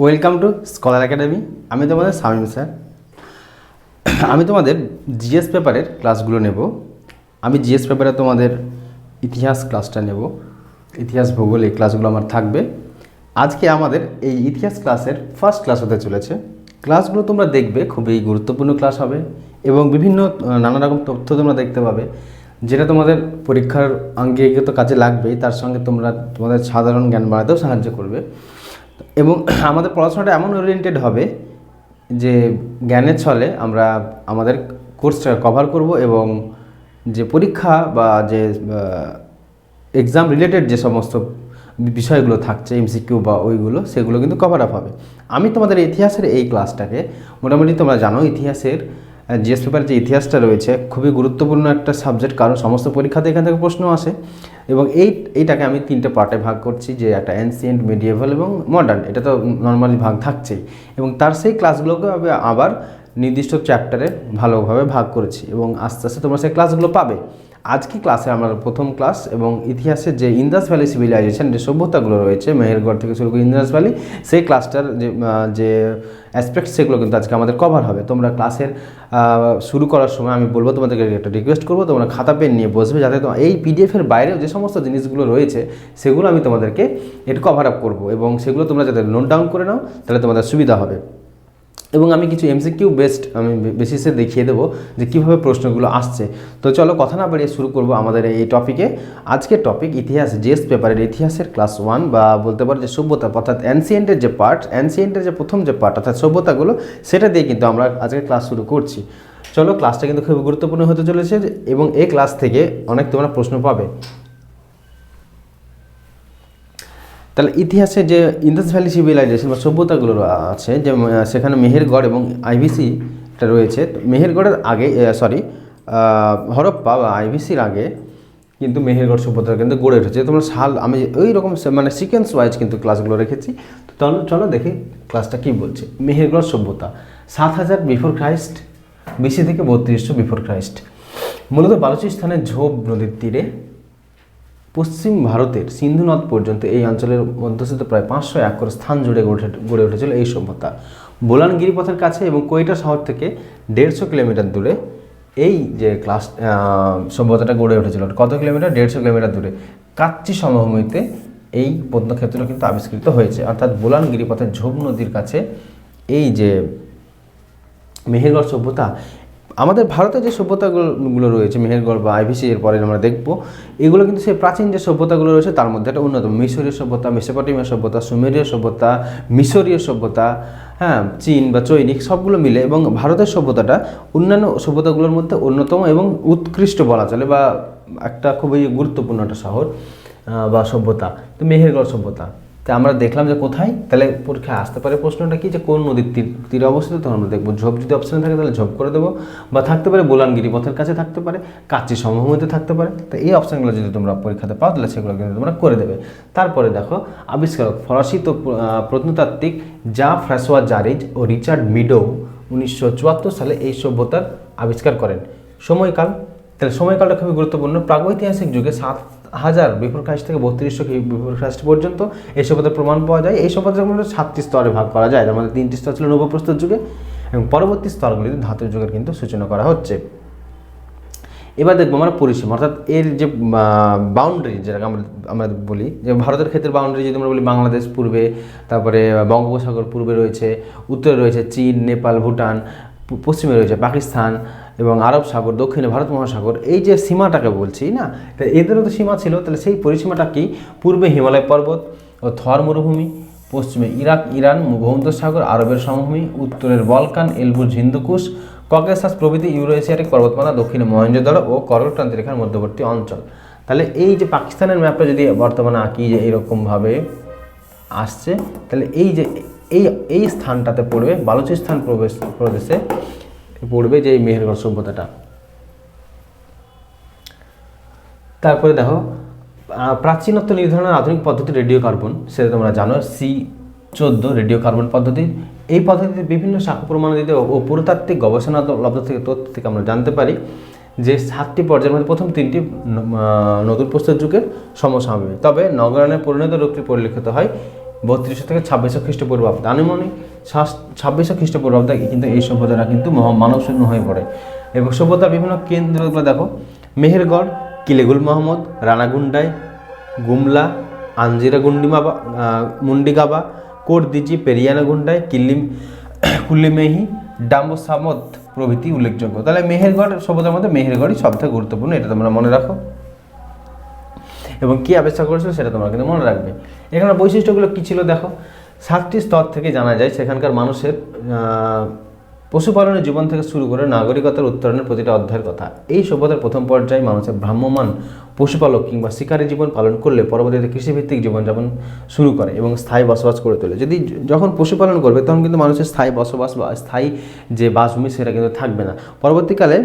Welcome to scholar academy. আমি তোমাদের Shamim sir. আমি তোমাদের জিএস পেপারের ক্লাসগুলো নেব। আমি জিএস পেপারে তোমাদের ইতিহাস ক্লাসটা নেব, ইতিহাস ভূগোল এই ক্লাসগুলো আমার থাকবে। আজকে আমাদের এই ইতিহাস ক্লাসের ফার্স্ট ক্লাস হতে চলেছে। ক্লাসগুলো তোমরা দেখবে, খুবই গুরুত্বপূর্ণ ক্লাস হবে এবং বিভিন্ন নানা রকম তথ্য তোমরা দেখতে পাবে, যেটা তোমাদের পরীক্ষার আঙ্গিকগত কাজে লাগবেই, তার সঙ্গে তোমাদের সাধারণ জ্ঞান বাড়াতেও সাহায্য করবে। এবং আমাদের পড়াশোনাটা এমন ওরিয়েন্টেড হবে যে জ্ঞানের ছলে আমরা আমাদের কোর্সটা কভার করব এবং যে পরীক্ষা বা যে এক্সাম রিলেটেড যে সমস্ত বিষয়গুলো থাকছে এমসিকিউ বা ওইগুলো, সেগুলো কিন্তু কভার আপ হবে। আমি তোমাদের ইতিহাসের এই ক্লাসটাকে মোটামুটি তোমরা জানো, ইতিহাসের জিএস পেপারের যে ইতিহাসটা রয়েছে খুবই গুরুত্বপূর্ণ একটা সাবজেক্ট, কারণ সমস্ত পরীক্ষাতে এখান থেকে প্রশ্ন আসে। এবং এইটাকে আমি তিনটে পার্টে ভাগ করছি, যে একটা অ্যানসিয়েন্ট, মিডিয়েভাল এবং মডার্ন। এটা তো নর্মালি ভাগ থাকছেই, এবং তার সেই ক্লাসগুলোকে আমি আবার নির্দিষ্ট চ্যাপ্টারে ভালোভাবে ভাগ করেছি এবং আস্তে আস্তে তোমরা সেই ক্লাসগুলো পাবে। আজকে ক্লাসে আমার প্রথম ক্লাস, এবং ইতিহাসের যে ইন্দাস ভ্যালি সিভিলাইজেশন, যে সভ্যতাগুলো রয়েছে মেহেরগড় থেকে শুরু করে ইন্দাস ভ্যালি, সেই ক্লাসটার যে অ্যাসপেক্ট সেগুলো কিন্তু আজকে আমাদের কভার হবে। তোমরা ক্লাসের শুরু করার সময় আমি বলবো, তোমাদেরকে একটা রিকোয়েস্ট করবো, তোমরা খাতা পেন নিয়ে বসবে, যাতে এই পিডিএফের বাইরেও যে সমস্ত জিনিসগুলো রয়েছে সেগুলো আমি তোমাদেরকে একটু কভার আপ করবো, এবং সেগুলো তোমরা যাতে নোট ডাউন করে নাও, তাহলে তোমাদের সুবিধা হবে। এবং আমি কিছু এমসিকিউ বেসড আমি বেসিসে দেখিয়ে দেবো যে কীভাবে প্রশ্নগুলো আসছে। তো চলো কথা না বাড়িয়ে শুরু করব আমাদের এই টপিকে। আজকের টপিক ইতিহাস, জিএস পেপারের ইতিহাসের ক্লাস 1, বা বলতে পারো যে সভ্যতা, অর্থাৎ অ্যানসিয়েন্টের যে পার্ট, অ্যানসিয়েন্টের যে প্রথম যে পার্ট অর্থাৎ সভ্যতাগুলো, সেটা দিয়ে কিন্তু আমরা আজকে ক্লাস শুরু করছি। চলো, ক্লাসটা কিন্তু খুব গুরুত্বপূর্ণ হতে চলেছে এবং এই ক্লাস থেকে অনেক তোমরা প্রশ্ন পাবে। তাহলে ইতিহাসে যে ইন্দাস ভ্যালি সিভিলাইজেশন বা সভ্যতাগুলো আছে, যে সেখানে মেহেরগড় এবং আইভিসিটা রয়েছে। মেহেরগড়ের আগে হরপ্পা বা আইভিসির আগে কিন্তু মেহেরগড় সভ্যতা কিন্তু গড়ে উঠেছে। তোমরা সাল আমি ওই রকম মানে সিকোয়েন্স ওয়াইজ কিন্তু ক্লাসগুলো রেখেছি। তো চলো দেখি ক্লাসটা কী বলছে। মেহেরগড় সভ্যতা 7000 বিফোর খ্রাইস্ট বিসি থেকে 3200 বিফোর খ্রাইস্ট। মূলত বালুচিস্তানের ঝোপ নদীর তীরে পশ্চিম ভারতের সিন্ধু নদ পর্যন্ত এই অঞ্চলের মধ্যস্থিত প্রায় 500 একর স্থান জুড়ে গড়ে উঠেছিল এই সভ্যতা। বোলান গিরিপথের কাছে এবং কোয়েটা শহর থেকে 150 কিলোমিটার দূরে এই যে সভ্যতাটা গড়ে উঠেছিল। কত কিলোমিটার? 150 কিলোমিটার দূরে কাচ্চি সমভূমিতে এই প্রত্নক্ষেত্র কিন্তু আবিষ্কৃত হয়েছে। অর্থাৎ বোলান গিরিপথের ঝোপ নদীর কাছে এই যে মেহেরগড় সভ্যতা, আমাদের ভারতে যে সভ্যতাগুলো রয়েছে মেহেরগড় বা আইভিসি এর পরে আমরা দেখব, এগুলো কিন্তু সেই প্রাচীন যে সভ্যতাগুলো রয়েছে তার মধ্যে একটা অন্যতম। মিশরীয় সভ্যতা, মেসোপটেমিয়া সভ্যতা, সুমেরীয় সভ্যতা, মিশরীয় সভ্যতা, হ্যাঁ, চীন বা চৈনিক সবগুলো মিলে, এবং ভারতের সভ্যতাটা অন্যান্য সভ্যতাগুলোর মধ্যে অন্যতম এবং উৎকৃষ্ট বলা চলে, বা একটা খুবই গুরুত্বপূর্ণ একটা শহর বা সভ্যতা। তো মেহেরগড় সভ্যতা তা আমরা দেখলাম যে কোথায়, তাহলে পরীক্ষায় আসতে পারে প্রশ্নটা কি, যে কোন নদীর তীরে অবস্থিত, তখন আমরা দেখবো। ঝোপ যদি অপশানে থাকে তাহলে ঝোপ করে দেবো, বা থাকতে পারে বোলান গিরিপথের কাছে, থাকতে পারে কাচ্চি সমভূমিতে, থাকতে পারে। তো এই অপশানগুলো যদি তোমরা পরীক্ষাতে পাও তাহলে সেগুলো কিন্তু তোমরা করে দেবে। তারপরে দেখো আবিষ্কারক ফরাসি প্রত্নতাত্ত্বিক জা ফ্রাঁসোয়া জারিজ ও রিচার্ড মিডো 1974 সালে এই সভ্যতার আবিষ্কার করেন। সময়কাল, তাহলে সময়কালটা খুবই গুরুত্বপূর্ণ। প্রাগৈতিহাসিক যুগে 7000 বিফোর খ্রাইস্ট থেকে 3200 বিফোর খ্রাইস্ট পর্যন্ত এই সভ্যতার প্রমাণ পাওয়া যায়। এই সভ্যতাগুলো 7টি স্তরে ভাগ করা যায়। তার মধ্যে 3টি স্তর ছিল নবপ্রস্তর যুগে, এবং পরবর্তী স্তরগুলিতে ধাতু যুগের কিন্তু সূচনা করা হচ্ছে। এবার দেখবো আমরা পরিসীমা, অর্থাৎ এর যে বাউন্ডারি, যেটাকে আমরা বলি যে ভারতের ক্ষেত্রে বাউন্ডারি যদি আমরা বলি, বাংলাদেশ পূর্বে, তারপরে বঙ্গোপসাগর পূর্বে রয়েছে, উত্তরে রয়েছে চীন, নেপাল, ভুটান, পশ্চিমে রয়েছে পাকিস্তান এবং আরব সাগর, দক্ষিণে ভারত মহাসাগর। এই যে সীমাটাকে বলছি না, এদেরও তো সীমা ছিল। তাহলে সেই পরিসীমাটা কি? পূর্বে হিমালয় পর্বত ও থর মরুভূমি, পশ্চিমে ইরাক, ইরান, ভূমধ্যসাগর, আরবের সমভূমি, উত্তরের বলকান, এলবুর্জ, হিন্দুকুশ, ককেসাস প্রভৃতি ইউরোএশিয়াটিক পর্বতমালা, দক্ষিণে মহেঞ্জোদারো ও করলক্রান্তি রেখার মধ্যবর্তী অঞ্চল। তাহলে এই যে পাকিস্তানের ম্যাপটা যদি বর্তমানে আঁকি, যে এইরকমভাবে আসছে, তাহলে এই যে এই স্থানটাতে পড়বে, বালুচিস্তান প্রদেশে পড়বে যে এই মেহেরগড় সভ্যতাটা। তারপরে দেখো প্রাচীনত্ব নির্ধারণের আধুনিক পদ্ধতি রেডিও কার্বন, সেটা তোমরা জানো, C14 রেডিও কার্বন পদ্ধতি। এই পদ্ধতিতে বিভিন্ন সাক্ষ্য প্রমাণাদি ও পুরাতাত্ত্বিক গবেষণা লব্ধ থেকে তথ্য থেকে আমরা জানতে পারি যে 7টি পর্যায়ের মধ্যে প্রথম 3টি নতুন প্রস্তর যুগের সমসাময়িক, তবে নগরায়ণের পরিণত রূপটি পরিলক্ষিত হয় 3200 থেকে 2600 খ্রিস্টপূর্বাব্দে, আনুমানিক 2600 খ্রিস্টপূর্বাব্দে কিন্তু এই সভ্যতাটা কিন্তু মানব শূন্য হয়ে পড়ে। এবং সভ্যতার বিভিন্ন কেন্দ্রগুলো দেখো, মেহেরগড়, কিলেগুল মোহাম্মদ, রানাগুন্ডাই, গুমলা, আঞ্জিরা মুন্ডিগাবা, কোটদিজি, পেরিয়ানাগুন্ডাই, কুল্লিমেহি, ডাম্বসামদ প্রভৃতি উল্লেখযোগ্য। তাহলে মেহেরগড় সভ্যতার মধ্যে মেহেরগড়ই সবথেকে গুরুত্বপূর্ণ, এটা তোমরা মনে রাখো। এবং কী আবিষ্কার করেছিল সেটা তোমরা কিন্তু মনে রাখবে। এখানে বৈশিষ্ট্যগুলো কী ছিল দেখো, 7টি স্তর থেকে জানা যায় সেখানকার মানুষের পশুপালনের জীবন থেকে শুরু করে নাগরিকতার উত্তরণের প্রতিটা অধ্যায়ের কথা। এই সভ্যতার প্রথম পর্যায়ে মানুষের ভ্রাম্যমান পশুপালক কিংবা শিকারী জীবন পালন করলে পরবর্তীতে কৃষিভিত্তিক জীবনযাপন শুরু করে এবং স্থায়ী বসবাস করে তোলে। যখন পশুপালন করবে তখন কিন্তু মানুষের স্থায়ী বসবাস বা স্থায়ী যে বাসভূমি সেটা কিন্তু থাকবে না। পরবর্তীকালে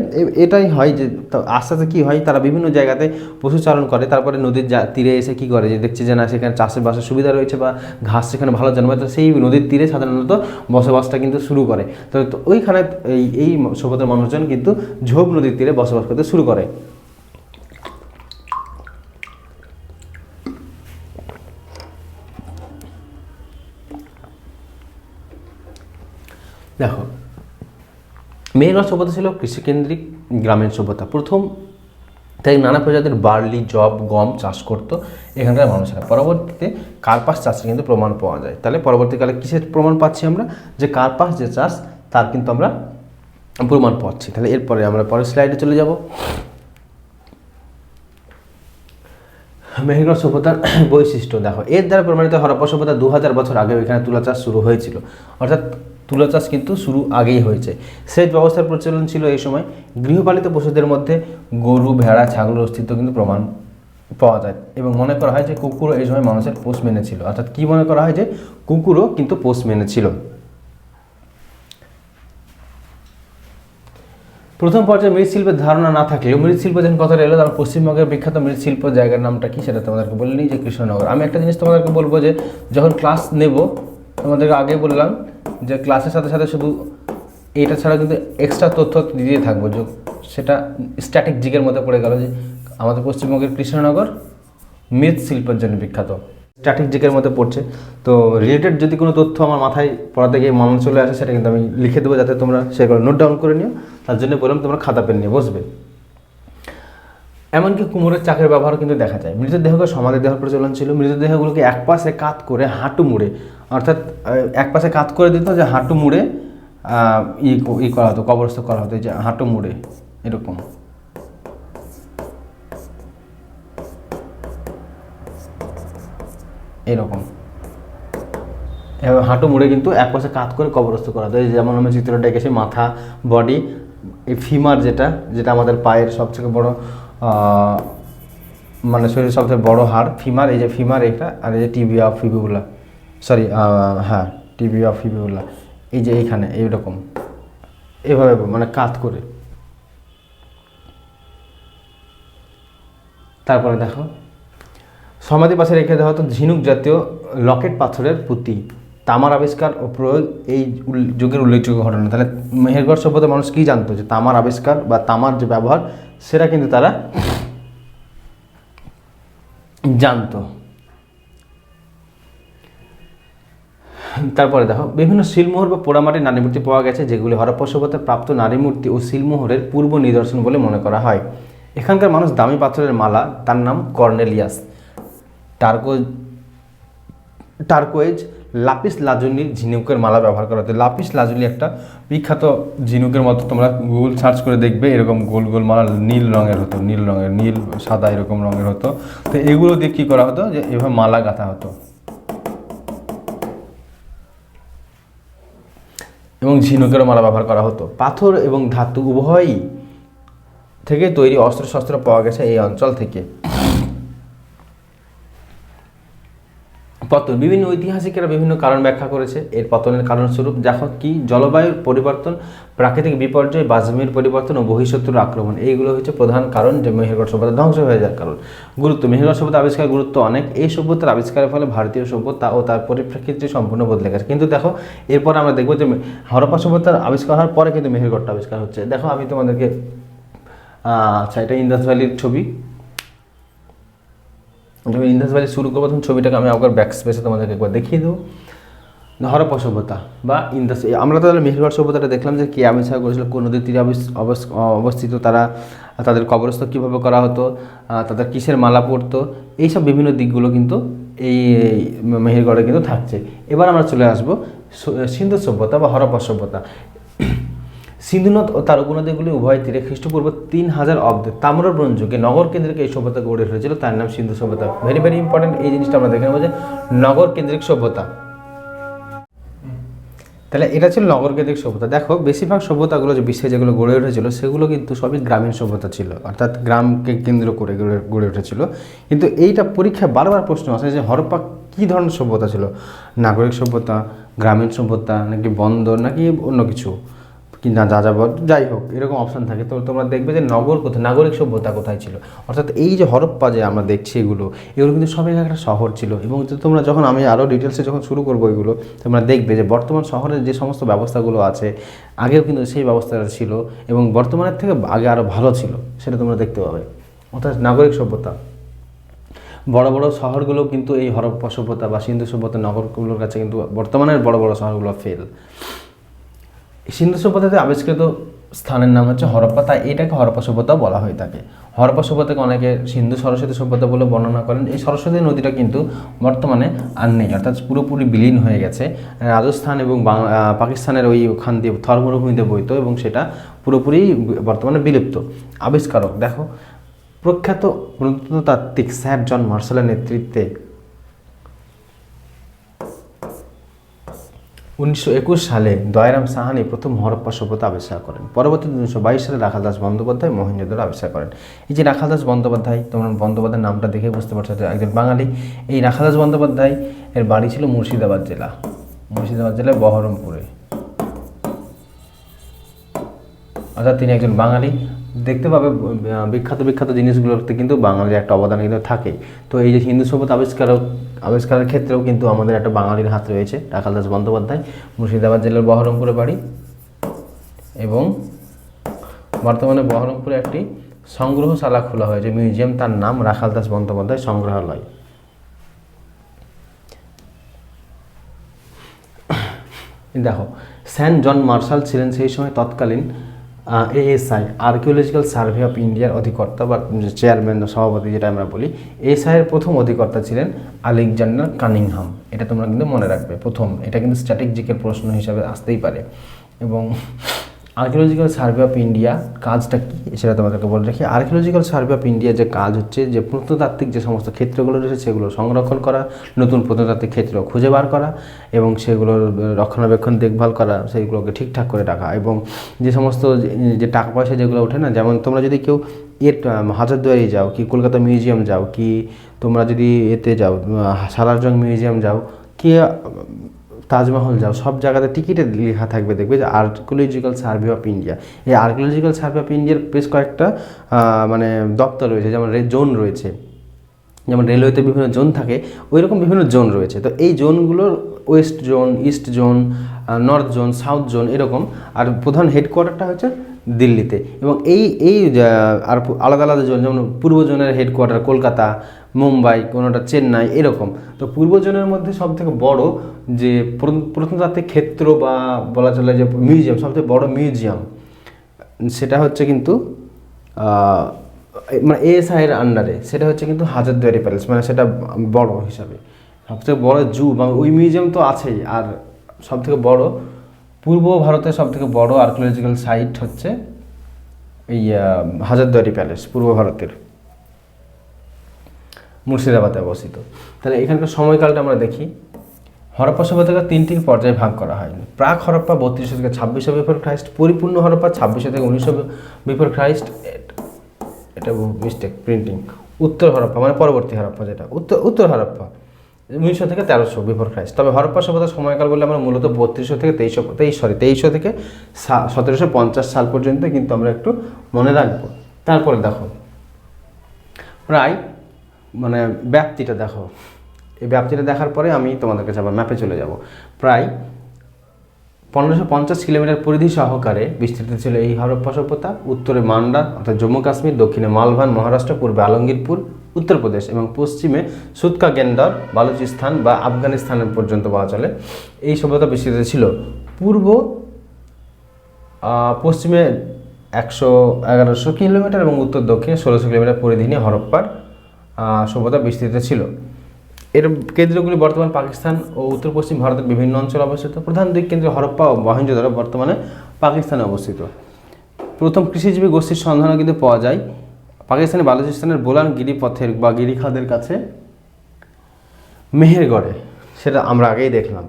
এটাই হয় যে আস্তে আস্তে কী হয়, তারা বিভিন্ন জায়গাতে পশুচারণ করে, তারপরে নদীর তীরে এসে কী করে, যে দেখছে যে না সেখানে চাষের বাসের সুবিধা রয়েছে বা ঘাস সেখানে ভালো জন্মায়, তো সেই নদীর তীরে সাধারণত বসবাসটা কিন্তু শুরু করে। তো ওইখানে এই সভ্যতার মানুষজন কিন্তু ঝোপ নদীর তীরে বসবাস করতে শুরু করে। দেখো, মেহেরগড় সভ্যতা ছিল কৃষিকেন্দ্রিক গ্রামীণ সভ্যতা। প্রথম তাই নানা প্রজাতির বার্লি, জব, গম চাষ করতো এখানকার মানুষেরা। পরবর্তীতে কার্পাস চাষের কিন্তু প্রমাণ পাওয়া যায়। তাহলে পরবর্তীকালে কিসের প্রমাণ পাচ্ছি আমরা, যে কার্পাস যে চাষ তার কিন্তু আমরা প্রমাণ পাচ্ছি। তাহলে এরপরে আমরা পরের স্লাইডে চলে যাব। মেহেরগড় সভ্যতার বৈশিষ্ট্য দেখো, এর দ্বারা প্রমাণিত হরপ্পা সভ্যতা 2000 বছর আগে এখানে তুলা চাষ শুরু হয়েছিল, অর্থাৎ তুলা চাষ কিন্তু শুরু আগেই হয়েছে। সেচ ব্যবস্থার প্রচলন ছিল এই সময়। গৃহপালিত পশুদের মধ্যে গরু, ভেড়া, ছাগলের অস্তিত্ব কিন্তু প্রমাণ পাওয়া যায় এবং মনে করা হয় যে কুকুরও এই সময় মানুষের পোষ মেনেছিল। অর্থাৎ কি মনে করা হয় যে কুকুরও কিন্তু পোষ মেনেছিল। প্রথম পর্যায়ে মৃৎশিল্পের ধারণা না থাকলেও মৃৎশিল্প যখন কথাটা এলো, তার পশ্চিমবঙ্গের বিখ্যাত মৃৎশিল্প জায়গার নামটা কি সেটা তোমাদেরকে বলে নিই, যে কৃষ্ণনগর। আমি একটা জিনিস তোমাদেরকে বলবো, যে যখন ক্লাস নেব তোমাদেরকে আগে বললাম যে ক্লাসের সাথে সাথে শুধু এটা ছাড়া কিন্তু এক্সট্রা তথ্য দিয়ে থাকবো, যে সেটা স্ট্যাটিক জিকের মধ্যে পড়ে গেল যে আমাদের পশ্চিমবঙ্গের কৃষ্ণনগর মৃৎশিল্পের জন্য বিখ্যাত, স্ট্যাটিক জিকের মধ্যে পড়ছে। তো রিলেটেড যদি কোনো তথ্য আমার মাথায় পড়াতে গিয়ে মনে চলে আসে সেটা কিন্তু আমি লিখে দেবো, যাতে তোমরা সেগুলো নোট ডাউন করে নিও। তার জন্য বললাম তোমরা খাতা পেন নিয়ে বসবে। এমনকি কুমোরের চাকের ব্যবহার কিন্তু দেখা যায়। মৃতদেহকে সমাধি দেওয়ার প্রচলন ছিল। মৃতদেহগুলোকে এক পাশে কাত করে হাঁটু মুড়ে, অর্থাৎ এক পাশে কাত করে দিত, যে হাঁটু মুড়ে করা হতো, কবরস্থ করা হতো, যে হাঁটু মুড়ে এরকম। এরকম এবার হাঁটু মুড়ে কিন্তু এক পাশে কাত করে কবরস্থ করা হতো। যেমন আমি চিত্রটা এঁকেছি, মাথা, বডি, এই ফিমার যেটা আমাদের পায়ের সবথেকে বড় মানে শরীরের সবথেকে বড় হাড় ফিমার, এই যে ফিমার এটা, আর এই যে টিবিয়া অফ ফিবিউলা, সরি হ্যাঁ টিবিয়া অফ ফিবিউলা, এই যে এইখানে এইরকম এভাবে মানে কাত করে। তারপরে দেখো সমাধি পাশে রেখে দেওয়া হতো ঝিনুক জাতীয় লকেট পাথরের পুঁতি। তামার আবিষ্কার ও প্রয়োগ এই যুগের উল্লেখযোগ্য ঘটনা। তাহলে মেহেরগড় সভ্যতার মানুষ কী জানতো, যে তামার আবিষ্কার বা তামার যে ব্যবহার সেটা কিন্তু তারা জানতো। তারপরে দেখো বিভিন্ন শিলমোহর বা পোড়ামাটির নারী মূর্তি পাওয়া গেছে, যেগুলি হরপ্পা সভ্যতায় প্রাপ্ত নারী মূর্তি ও শিলমোহরের পূর্ব নিদর্শন বলে মনে করা হয়। এখানকার মানুষ দামি পাথরের মালা, তার নাম কর্নেলিয়াস, টার্কোয়েজ, লাপিস লাজুলির ঝিনুকের মালা ব্যবহার করা হতো। লাপিস লাজুলি একটা বিখ্যাত ঝিনুকের মতো, তোমরা গুগল সার্চ করে দেখবে, এরকম গোল গোল মালা নীল রঙের হতো, নীল সাদা এরকম রঙের হতো। তো এগুলো দিয়ে কী করা হতো, যে এভাবে মালা গাঁথা হতো এবং ঝিনুকেরও মালা ব্যবহার করা হতো। পাথর এবং ধাতু উভয়ই থেকে তৈরি অস্ত্রশস্ত্র পাওয়া গেছে এই অঞ্চল থেকে। পতন, বিভিন্ন ঐতিহাসিকেরা বিভিন্ন কারণ ব্যাখ্যা করেছে এর পতনের কারণস্বরূপ। দেখো কি, জলবায়ুর পরিবর্তন, প্রাকৃতিক বিপর্যয়, বাজমির পরিবর্তন ও বহিঃশত্রুর আক্রমণ, এইগুলো হচ্ছে প্রধান কারণ যে মেহেরগড় সভ্যতা ধ্বংস হয়ে যাওয়ার কারণ। গুরুত্ব, মেহেরগড় সভ্যতা আবিষ্কার গুরুত্ব অনেক। এই সভ্যতার আবিষ্কারের ফলে ভারতীয় সভ্যতা ও তার পরিপ্রেক্ষিতে সম্পূর্ণ বদলে গেছে। কিন্তু দেখো এরপর আমরা দেখবো যে হরপ্পা সভ্যতার আবিষ্কার হওয়ার পরে কিন্তু মেহেরগড়টা আবিষ্কার হচ্ছে। দেখো আমি তোমাদেরকে আচ্ছা, এটা ইন্দাস ভ্যালির ছবি, যখন ইন্দাস ভ্যালি শুরু করবো তখন ছবিটাকে আমি আবার ব্যাক স্পেসে তোমাদেরকে একবার দেখিয়ে দেবো। হরপ্পা সভ্যতা বা ইন্দাস, আমরা তাহলে মেহেরগড় সভ্যতাটা দেখলাম যে কে আবিষ্কার করেছিল, কোন নদীর তীরে অবস্থিত, তারা তাদের কবরস্থ কীভাবে করা হতো, তাদের কিসের মালা পরতো, এইসব বিভিন্ন দিকগুলো কিন্তু এই মেহেরগড়ে কিন্তু থাকছে। এবার আমরা চলে আসবো সিন্ধু সভ্যতা বা হরপ্পা সভ্যতা। সিন্ধু নদ ও তার উপনদীগুলি উভয় তীরে খ্রিস্টপূর্ব 3000 অব্দে তাম্র ব্রোঞ্জ যুগে নগর কেন্দ্রিক এই সভ্যতা গড়ে উঠেছিল, তার নাম সিন্ধু সভ্যতা। ভেরি ভেরি ইম্পর্টেন্ট এই জিনিসটা আমরা দেখে নেবো যে নগর কেন্দ্রিক সভ্যতা। তাহলে এটা ছিল নগর কেন্দ্রিক সভ্যতা। দেখো বেশিরভাগ সভ্যতাগুলো যে বিশ্বে যেগুলো গড়ে উঠেছিল সেগুলো কিন্তু সবই গ্রামীণ সভ্যতা ছিল, অর্থাৎ গ্রামকে কেন্দ্র করে গড়ে উঠেছিল। কিন্তু এইটা পরীক্ষায় বারবার প্রশ্ন আসে যে হরপ্পা কী ধরনের সভ্যতা ছিল, নাগরিক সভ্যতা, গ্রামীণ সভ্যতা, নাকি বন্দর, নাকি অন্য কিছু, কি না যাযাবর, যাই হোক এরকম অপশান থাকে। তো তোমরা দেখবে যে নগর কোথায়, নাগরিক সভ্যতা কোথায় ছিল, অর্থাৎ এই যে হরপ্পা যে আমরা দেখছি এগুলো কিন্তু সবই একটা শহর ছিল। এবং তোমরা যখন আমি আরও ডিটেলসে যখন শুরু করবো এগুলো, তোমরা দেখবে যে বর্তমান শহরের যে সমস্ত ব্যবস্থাগুলো আছে আগেও কিন্তু সেই ব্যবস্থাটা ছিল এবং বর্তমানের থেকে আগে আরও ভালো ছিল, সেটা তোমরা দেখতে পাবে। অর্থাৎ নাগরিক সভ্যতা, বড় বড় শহরগুলো কিন্তু এই হরপ্পা সভ্যতা বা সিন্ধু সভ্যতা নগরগুলোর কাছে কিন্তু বর্তমানের বড় বড় শহরগুলো ফেল। সিন্ধু সভ্যতাতে আবিষ্কৃত স্থানের নাম হচ্ছে হরপ্পা, তাই এটাকে হরপ্পা সভ্যতা বলা হয়ে থাকে। হরপ্পা সভ্যতাকে অনেকে সিন্ধু সরস্বতী সভ্যতা বলে বর্ণনা করেন। এই সরস্বতী নদীটা কিন্তু বর্তমানে আর নেই, অর্থাৎ পুরোপুরি বিলীন হয়ে গেছে। রাজস্থান এবং পাকিস্তানের ওখান দিয়ে থর মরুভূমিতে বইতো এবং সেটা পুরোপুরি বর্তমানে বিলুপ্ত। আবিষ্কারক দেখো, প্রখ্যাত প্রত্নতাত্ত্বিক স্যার জন মার্শালের নেতৃত্বে 1921 সালে দয়ারাম সাহানি প্রথম হরপ্পা সভ্যতা আবিষ্কার করেন। পরবর্তী 1922 সালে রাখালদাস বন্দ্যোপাধ্যায় মহেঞ্জোদারো আবিষ্কার করেন। এই যে রাখালদাস বন্দ্যোপাধ্যায়, তোমরা বন্দ্যোপাধ্যায়ের নামটা দেখে বুঝতে পারছো যে একজন বাঙালি। এই রাখালদাস বন্দ্যোপাধ্যায় এর বাড়ি ছিল মুর্শিদাবাদ জেলার বহরমপুরে, অর্থাৎ তিনি একজন বাঙালি। দেখতে পাবে বিখ্যাত জিনিসগুলোতে কিন্তু বাঙালির একটা অবদান কিন্তু থাকে। তো এই যে হিন্দু সভ্যতা আবিষ্কারের ক্ষেত্রেও কিন্তু আমাদের একটা বাঙালির হাত রয়েছে, রাখালদাস বন্দ্যোপাধ্যায়। মুর্শিদাবাদ জেলার বহরমপুরে বাড়ি এবং বর্তমানে বহরমপুরে একটি সংগ্রহশালা খোলা হয়েছে, মিউজিয়াম, তার নাম রাখালদাস বন্দ্যোপাধ্যায় সংগ্রহালয়। দেখো, স্যার জন মার্শাল ছিলেন সেই সময় তৎকালীন এএসআই আর্কিওলজিক্যাল সার্ভে অফ ইন্ডিয়ার অধিকর্তা বা চেয়ারম্যান, সভাপতি যেটা আমরা বলি। এএসআইয়ের প্রথম অধিকর্তা ছিলেন আলেকজান্ডার কানিংহাম। এটা তোমরা কিন্তু মনে রাখবে, প্রথম। এটা কিন্তু স্ট্র্যাটেজিকের প্রশ্ন হিসাবে আসতেই পারে। এবং আর্কিওলজিক্যাল সার্ভে অফ ইন্ডিয়া কাজটা কী সেটা তোমাদেরকে বলে রাখি। আর্কিওলজিক্যাল সার্ভে অফ ইন্ডিয়ার যে কাজ হচ্ছে, যে প্রত্নতাত্ত্বিক যে সমস্ত ক্ষেত্রগুলো রয়েছে সেগুলো সংরক্ষণ করা, নতুন প্রত্নতাত্ত্বিক ক্ষেত্র খুঁজে বার করা এবং সেগুলোর রক্ষণাবেক্ষণ দেখভাল করা, সেইগুলোকে ঠিকঠাক করে রাখা। এবং যে সমস্ত যে টাকা পয়সা যেগুলো ওঠে না, যেমন তোমরা যদি কেউ হাজারদুয়ারি যাও, কি কলকাতা মিউজিয়াম যাও, কি তোমরা যদি এতে যাও সালারজং মিউজিয়াম যাও, কি তাজমহল যাও, সব জায়গাতে টিকিটে লেখা থাকবে, দেখবে যে আর্কিওলজিক্যাল সার্ভে অফ ইন্ডিয়া। এই আর্কিওলজিক্যাল সার্ভে অফ ইন্ডিয়ার বেশ কয়েকটা মানে দপ্তর রয়েছে, যেমন জোন রয়েছে, যেমন রেলওয়েতে বিভিন্ন জোন থাকে, ওই রকম বিভিন্ন জোন রয়েছে। তো এই জোনগুলোর west zone, east zone, north zone, south zone এরকম। আর প্রধান হেডকোয়ার্টারটা হচ্ছে দিল্লিতে। এবং এই আর আলাদা আলাদা জোন, যেমন পূর্ব জোনের হেডকোয়ার্টার কলকাতা, মুম্বাই, কোনোটা চেন্নাই, এরকম। তো পূর্ব জোনের মধ্যে সবথেকে বড় যে প্রত্নতাত্ত্বিক ক্ষেত্র বা বলা চলে যে মিউজিয়াম, সবথেকে বড় মিউজিয়াম, সেটা হচ্ছে কিন্তু মানে এএসআইয়ের আন্ডারে, সেটা হচ্ছে কিন্তু হাজারদুয়ারি প্যালেস, মানে সেটা বড় হিসাবে সবথেকে বড় জু বা ওই মিউজিয়াম তো আছেই। আর সবথেকে বড় পূর্ব ভারতের সবথেকে বড় আর্কিওলজিক্যাল সাইট হচ্ছে এই হাজারদুয়ারি প্যালেস, পূর্ব ভারতের মুর্শিদাবাদে অবস্থিত। তাহলে এখানকার সময়কালটা আমরা দেখি। হরপ্পা সভ্যতাকে 3টি পর্যায়ে ভাগ করা হয়। প্রাক হরপ্পা 3200 থেকে 2600 বিফোর খ্রাইস্ট, পরিপূর্ণ হরপ্পা 2600 থেকে 1900 বিফোর খ্রাইস্ট, এটা মিস্টেক প্রিন্টিং। উত্তর হরপ্পা মানে পরবর্তী হরপ্পা, যেটা উত্তর হরপ্পা 1900 থেকে 1300 বিফোর খ্রাইস্ট। তবে হরপ্পা সভ্যতার সময়কাল বলে আমরা মূলত 3200 থেকে 2300 থেকে 1750 সাল পর্যন্ত কিন্তু আমরা একটু মনে রাখবো। তারপরে দেখো প্রায় মানে ব্যাপ্তিটা দেখো, এই ব্যাপ্তিটা দেখার পরে আমি তোমাদের কাছে আবার ম্যাপে চলে যাব। প্রায় 1550 কিলোমিটার পরিধি সহকারে বিস্তৃত ছিল এই হরপ্পা সভ্যতা। উত্তরে মান্ডা অর্থাৎ জম্মু কাশ্মীর, দক্ষিণে মালভান মহারাষ্ট্র, পূর্বে আলমগীরপুর উত্তরপ্রদেশ এবং পশ্চিমে সুতকা গেন্ডর বালুচিস্তান বা আফগানিস্তানের পর্যন্ত বলা চলে এই সভ্যতা বিস্তৃত ছিল। পশ্চিমে 1100 কিলোমিটার এবং উত্তর দক্ষিণে 1600 কিলোমিটার পরিধি নিয়ে হরপ্পার সভ্যতা বিস্তৃত ছিল। এর কেন্দ্রগুলি বর্তমান পাকিস্তান ও উত্তর পশ্চিম ভারতের বিভিন্ন অঞ্চলে অবস্থিত। প্রধান দুই কেন্দ্র হরপ্পা ও মহেঞ্জোদারো বর্তমানে পাকিস্তানে অবস্থিত। প্রথম কৃষিজীবী গোষ্ঠীর সন্ধানও কিন্তু পাওয়া যায় পাকিস্তানের বালুচিস্তানের বোলান গিরিপথের বা গিরিখাদের কাছে মেহেরগড়ে। সেটা আমরা আগেই দেখলাম।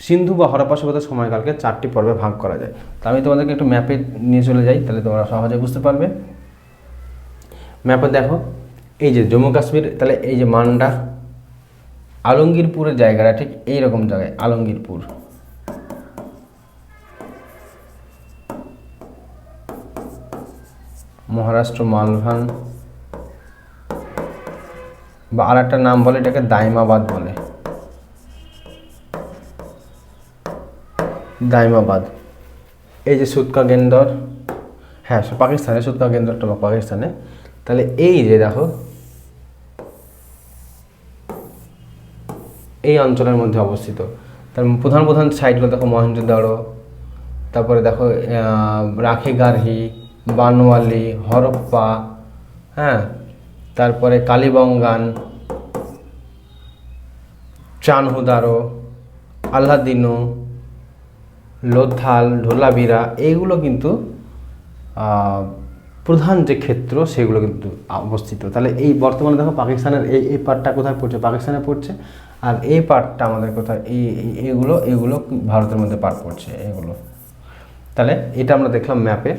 সিন্ধু বা হরপ্পা সভ্যতার সময়কালকে 4টি পর্বে ভাগ করা যায়। তো আমি তোমাদেরকে একটু ম্যাপে নিয়ে চলে যাই, তাহলে তোমরা সহজে বুঝতে পারবে। ম্যাপে দেখো, এই যে জম্মু কাশ্মীর, তাহলে এই যে মান্ডা আলমগীরপুরের জায়গাটা ঠিক এইরকম জায়গায়, আলমগীরপুর। মহারাষ্ট্র মালভান বা আর একটা নাম বলে এটাকে দাইমাবাদ বলে, দাইমাবাদ। এই যে সুতকা গেন্ডর, হ্যাঁ পাকিস্তানে, সুতকা গেন্ডরটা পাকিস্তানে। তাহলে এই যে দেখো এই অঞ্চলের মধ্যে অবস্থিত। তার প্রধান প্রধান সাইটগুলো দেখো, মহেঞ্জোদারো, তারপরে দেখো রাখিগারহি, বানওয়ালি, হরপ্পা, হ্যাঁ, তারপরে কালিবঙ্গান, চানহুদারো, আল্লাদিনো, লোথাল, ঢোলাবিরা, এইগুলো কিন্তু প্রধান যে ক্ষেত্র সেগুলো কিন্তু অবস্থিত। তাহলে এই বর্তমানে দেখো পাকিস্তানের এই পার্টটা কোথায় পড়ছে, পাকিস্তানে পড়ছে, আর এই পার্টটা আমাদের কোথায়, এইগুলো ভারতের মধ্যে পার্ট পড়ছে এগুলো। তাহলে এটা আমরা দেখলাম ম্যাপে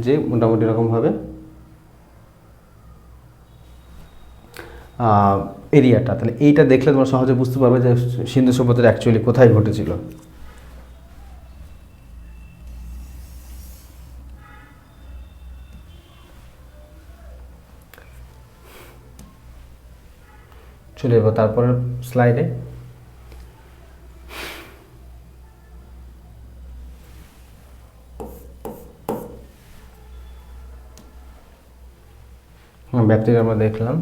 যে মোটামুটি এরকমভাবে এরিয়াটা। তাহলে এইটা দেখলে তোমরা সহজে বুঝতে পারবে যে সিন্ধু সভ্যতাটা অ্যাকচুয়ালি কোথায় ঘটেছিল। চলে যাবো তারপরের স্লাইডে। ব্যাপ্তিটা আমরা দেখলাম।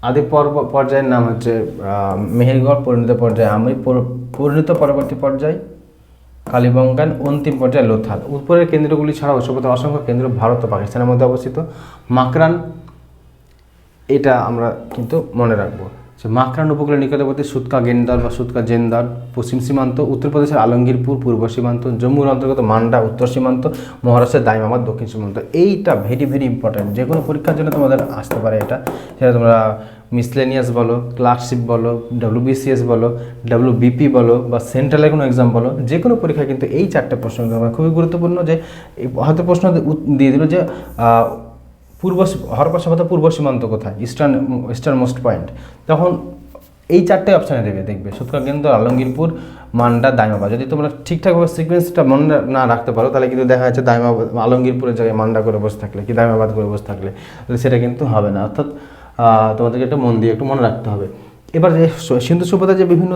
আদি পর্যায়ের নাম হচ্ছে মেহেরগড়, পরিণত পর্যায়ে আমরি, পরিণত পরবর্তী পর্যায় কালিবঙ্গান, অন্তিম পর্যায়ে লোথাল। উপরের কেন্দ্রগুলি ছাড়াও সভ্যতার অসংখ্য কেন্দ্র ভারত ও পাকিস্তানের মধ্যে অবস্থিত। মাকরান, এটা আমরা কিন্তু মনে রাখবো যে মাকরান উপকূলের নিকটবর্তী সুতকা গেন্ডার বা সুতকা জেন্দার পশ্চিম সীমান্ত, উত্তরপ্রদেশের আলমগীরপুর পূর্ব সীমান্ত, জম্মুর অন্তর্গত মান্ডা উত্তর সীমান্ত, মহারাষ্ট্রের দাইমাবাদ দক্ষিণ সীমান্ত। এইটা ভেরি ভেরি ইম্পর্ট্যান্ট, যে কোনো পরীক্ষার জন্য তোমাদের আসতে পারে এটা। সেটা তোমরা মিসলেনিয়াস বলো, ক্লার্কশিপ বলো, WBCS বলো, WBP বলো, বা সেন্ট্রালের কোনো এক্সাম বলো, যে কোনো পরীক্ষা কিন্তু এই 4টে প্রশ্ন খুবই গুরুত্বপূর্ণ। যে হয়তো প্রশ্ন দিয়ে দিল যে হরপ্পা সভ্যতা পূর্ব সীমান্ত কোথায়, ইস্টার্ন মোস্ট পয়েন্ট, তখন এই 4টে অপশানে দেবে, দেখবে সুতকা গেন্ডর, আলমগীরপুর, মান্ডা, দাইমাবাদ। যদি তোমরা ঠিকঠাকভাবে সিকোয়েন্সটা মনে না রাখতে পারো, তাহলে কিন্তু দেখা যাচ্ছে আলমগীরপুরের জায়গায় মান্ডা করে বসে থাকলে কি দাইমাবাদ করে বসে থাকলে সেটা কিন্তু হবে না। অর্থাৎ তোমাদেরকে এটা মন দিয়ে একটু মনে রাখতে হবে। এবার যে সিন্ধু সভ্যতার যে বিভিন্ন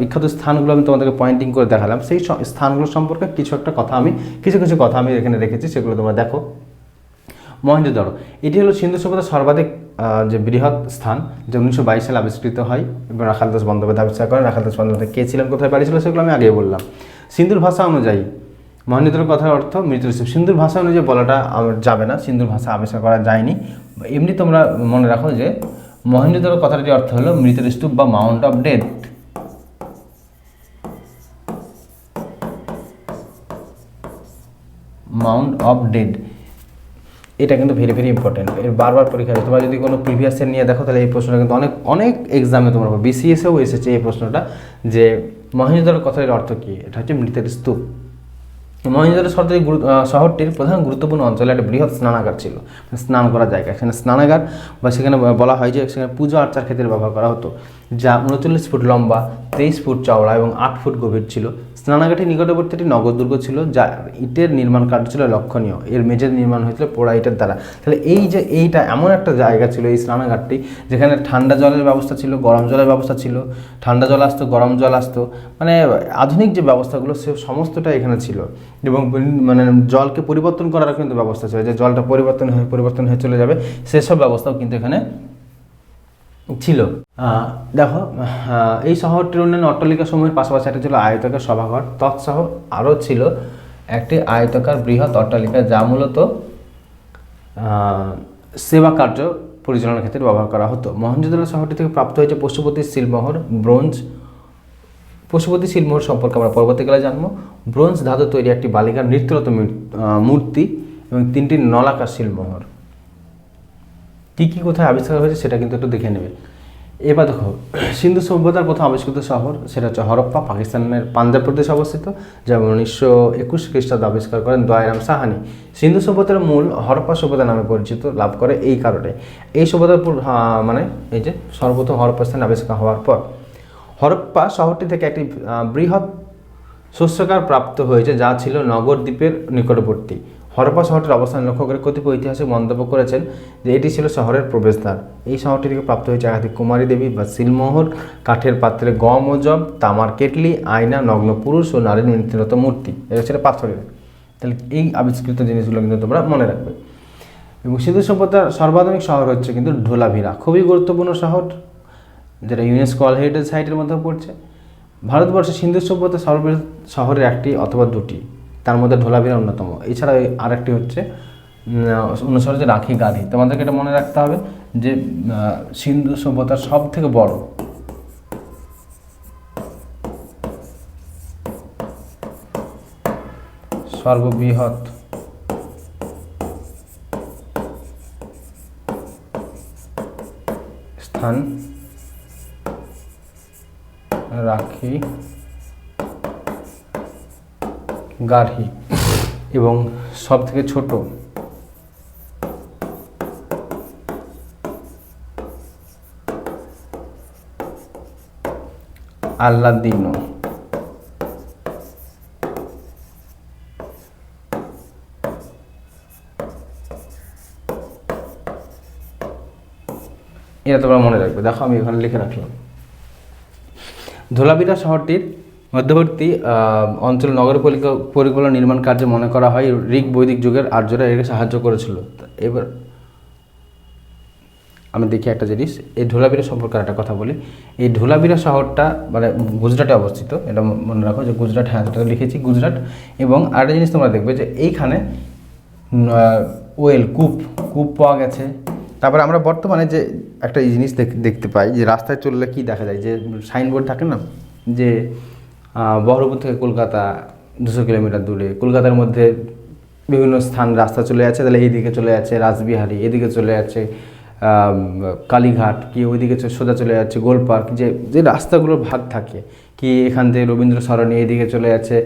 বিখ্যাত স্থানগুলো আমি তোমাদেরকে পয়েন্টিং করে দেখালাম, সেই স্থানগুলো সম্পর্কে কিছু কথা আমি এখানে রেখেছি, সেগুলো তোমরা দেখো। মহেঞ্জোদারো, এটি হলো সিন্ধু সভ্যতার সর্বাধিক যে বৃহৎ স্থান, যা 1922 সালে আবিষ্কৃত হয় এবং রাখাল দাস বন্দ্যোপাধ্যায় আবিষ্কার করেন। রাখাল দাস বন্দ্যোপাধ্যায় কে ছিলেন, কোথায় বাড়ি ছিল, সেগুলো আমি আগেই বললাম। সিন্ধুর ভাষা অনুযায়ী মহেঞ্জোদারোর কথার অর্থ মৃত স্তূপ। সিন্ধুর ভাষা অনুযায়ী বলাটা আমার যাবে না, সিন্ধুর ভাষা আবিষ্কার করা যায়নি। এমনি তোমরা মনে রাখো যে মহেঞ্জোদারোর কথাটির অর্থ হলো মৃতের স্তূপ বা Mount of death. Mount of dead, এটা কিন্তু ভেরি ভেরি ইম্পর্টেন্ট। এর বারবার পরীক্ষা হয়। তোমরা যদি কোনো প্রিভিয়াস ইয়ার নিয়ে দেখো, তাহলে এই প্রশ্নটা কিন্তু অনেক এক্সামে তোমরা BCS-এও এসেছে এই প্রশ্নটা, যে মহেঞ্জোদারোর কথাটির অর্থ কী। এটা হচ্ছে মৃতের স্তূপ। মহেঞ্জোদারো শহরটির প্রধান গুরুত্বপূর্ণ অঞ্চলে একটা বৃহৎ স্নানাগার ছিল, স্নান করার জায়গা। সেখানে স্নানাগার বা সেখানে বলা হয় যে সেখানে পূজা আর্চার ক্ষেত্রে ব্যবহার করা হতো। যা 39 ফুট লম্বা, 23 ফুট চওড়া এবং 8 ফুট গভীর ছিল। স্নানাগারটির নিকটবর্তী একটি নগর দুর্গ ছিল, যা ইটের নির্মাণ কার্য ছিল লক্ষণীয়। এর মেঝের নির্মাণ হয়েছিল পোড়া ইটের দ্বারা। তাহলে এই যে এইটা এমন একটা জায়গা ছিল এই স্নানাগারটি, যেখানে ঠান্ডা জলের ব্যবস্থা ছিল, গরম জলের ব্যবস্থা ছিল, ঠান্ডা জল আসতো, গরম জল আসতো, মানে আধুনিক যে ব্যবস্থাগুলো সে সমস্তটা এখানে ছিল। এবং মানে জলকে পরিবর্তন করারও কিন্তু ব্যবস্থা ছিল, যে জলটা পরিবর্তন হয়ে চলে যাবে, সেসব ব্যবস্থাও কিন্তু এখানে ছিল। দেখো, এই শহরটির অন্যান্য অট্টালিকা সমূহের পাশাপাশি একটা ছিল আয়তাকার সভাঘর, তৎসহ আরও ছিল একটি আয়তাকার বৃহৎ অট্টালিকা, যা মূলত সেবা কার্য পরিচালনার ক্ষেত্রে ব্যবহার করা হতো। মহেঞ্জোদারো শহরটি থেকে প্রাপ্ত হয়েছে পশুপতি শিলমোহর, ব্রোঞ্জ। পশুপতি শিলমোহর সম্পর্কে আমরা পরবর্তীকালে জানবো। ব্রোঞ্জ ধাতু তৈরি একটি বালিকার নৃত্যরত মূর্তি এবং 3টি নলাকার শিলমোহর। কী কী কোথায় আবিষ্কার হয়েছে সেটা কিন্তু একটু দেখে নেবে। এবার দেখো, সিন্ধু সভ্যতার প্রথম আবিষ্কৃত শহর সেটা হচ্ছে হরপ্পা, পাকিস্তানের পাঞ্জাব প্রদেশে অবস্থিত, যা 1921 খ্রিস্টাব্দে আবিষ্কার করেন দয়ারাম সাহানি। সিন্ধু সভ্যতার মূল হরপ্পা সভ্যতা নামে পরিচিত লাভ করে এই কারণে। এই সভ্যতার মানে এই যে সর্বপ্রথম হরপ্পা স্থানে আবিষ্কার হওয়ার পর হরপ্পা শহরটি থেকে একটি বৃহৎ শস্যাগার প্রাপ্ত হয়েছে, যা ছিল নগরদ্বীপের নিকটবর্তী। হরপ্পা শহরটির অবস্থান লক্ষ্য করে কতিপয় ঐতিহাসিক মন্তব্য করেছেন যে এটি ছিল শহরের প্রবেশদ্বার। এই শহরটি থেকে প্রাপ্ত হয়েছে একাধিক কুমারী দেবী বা শিলমোহর, কাঠের পাত্রে গম ও জব, তামার কেটলি, আয়না, নগ্ন পুরুষ ও নারীর নৃত্যরত মূর্তি। এটা ছিল পাথরের। তাহলে এই আবিষ্কৃত জিনিসগুলো কিন্তু তোমরা মনে রাখবে। এবং সিন্ধু সভ্যতার সর্বাধুনিক শহর হচ্ছে কিন্তু ধোলাভিরা, খুবই গুরুত্বপূর্ণ শহর, যেটা ইউনেস্কো ওয়ার্ল্ড হেরিটেজ সাইটের মধ্যে পড়ছে। ভারতবর্ষে সিন্ধু সভ্যতার সর্ববৃহৎ শহরের একটি অথবা দুটি, তার মধ্যে ধোলাভিরা অন্যতম। এছাড়া আরেকটি হচ্ছে অনুসরণ হচ্ছে রাখি গাধি। তোমাদেরকে এটা মনে রাখতে হবে যে সিন্ধু সভ্যতার সব থেকে বড় সর্ববৃহৎ স্থান রাখি গাড়ি এবং সব থেকে ছোট আল্লাদিনো। এটা তোমরা মনে রাখবে। দেখো আমি এখানে লিখে রাখলাম। ধোলাভিরা শহরটির মধ্যবর্তী অঞ্চল নগর পরিকল্পনা নির্মাণ কার্যে মনে করা হয় ঋগ বৈদিক যুগের আর্যরা একে সাহায্য করেছিল। এবার আমি দেখি একটা জিনিস, এই ধোলাভিরা সম্পর্কে একটা কথা বলি। এই ধোলাভিরা শহরটা মানে গুজরাটে অবস্থিত, এটা মনে রাখো যে গুজরাট, হ্যাঁ যেটা লিখেছি গুজরাট। এবং আরেকটা জিনিস তোমরা দেখবে যে এইখানে কূপ পাওয়া গেছে। তারপরে আমরা বর্তমানে যে একটা জিনিস দেখতে পাই যে রাস্তায় চললে কি দেখা যায়, যে সাইনবোর্ড থাকে না, যে বহরমপুর থেকে কলকাতা 200 কিলোমিটার দূরে, কলকাতার মধ্যে বিভিন্ন স্থান রাস্তা চলে যাচ্ছে, তাহলে এইদিকে চলে যাচ্ছে রাসবিহারী, এদিকে চলে যাচ্ছে কালীঘাট, কি ওইদিকে সোজা চলে যাচ্ছে গোল পার্ক, যে রাস্তাগুলোর ভাগ থাকে, কি এখান থেকে রবীন্দ্র সরণি, এদিকে চলে যাচ্ছে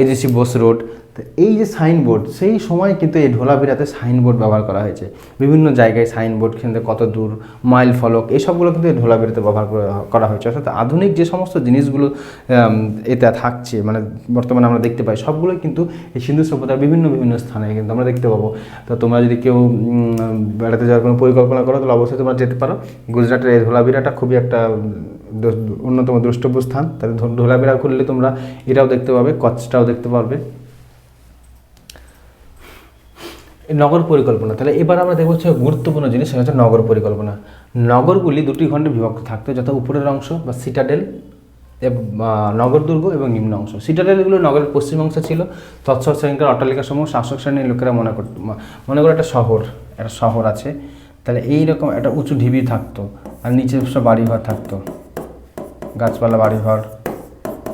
এজিসি বোস রোড। তো এই যে সাইনবোর্ড, সেই সময় কিন্তু এই ধোলাভিরাতে সাইনবোর্ড ব্যবহার করা হয়েছে। বিভিন্ন জায়গায় সাইনবোর্ড, কিন্তু কত দূর, মাইল ফলক, এইসবগুলো কিন্তু এই ধোলাভিরাতে ব্যবহার করা হয়েছে। অর্থাৎ আধুনিক যে সমস্ত জিনিসগুলো এতে থাকছে, মানে বর্তমানে আমরা দেখতে পাই, সবগুলোই কিন্তু এই সিন্ধু সভ্যতার বিভিন্ন স্থানে কিন্তু আমরা দেখতে পাবো। তো তোমরা যদি কেউ বেড়াতে যাওয়ার কোনো পরিকল্পনা করো তাহলে অবশ্যই তোমরা যেতে পারো। গুজরাটের এই ধোলাভিরাটা খুবই একটা অন্যতম দ্রষ্টব্য স্থান। তাহলে ধোলাভিরা ঘুরলে তোমরা এটাও দেখতে পাবে, কচ্ছটাও দেখতে পারবে। নগর পরিকল্পনা, তাহলে এবার আমরা দেখবো হচ্ছে গুরুত্বপূর্ণ জিনিস, সেটা হচ্ছে নগর পরিকল্পনা। নগরগুলি দুটি খণ্ডে বিভক্ত থাকতো, যথা উপরের অংশ বা সিটাডেল, নগর দুর্গ এবং নিম্ন অংশ। সিটাডেলগুলো নগরের পশ্চিম অংশে ছিল। তৎসহ শ্রেণীকার অট্টালিকাসমূহ শাসক শ্রেণীর লোকেরা মনে করে একটা শহর আছে, তাহলে এইরকম একটা উঁচু ঢিবি থাকতো, আর নিচে সব বাড়িঘর থাকতো, গাছপালা, বাড়িঘর,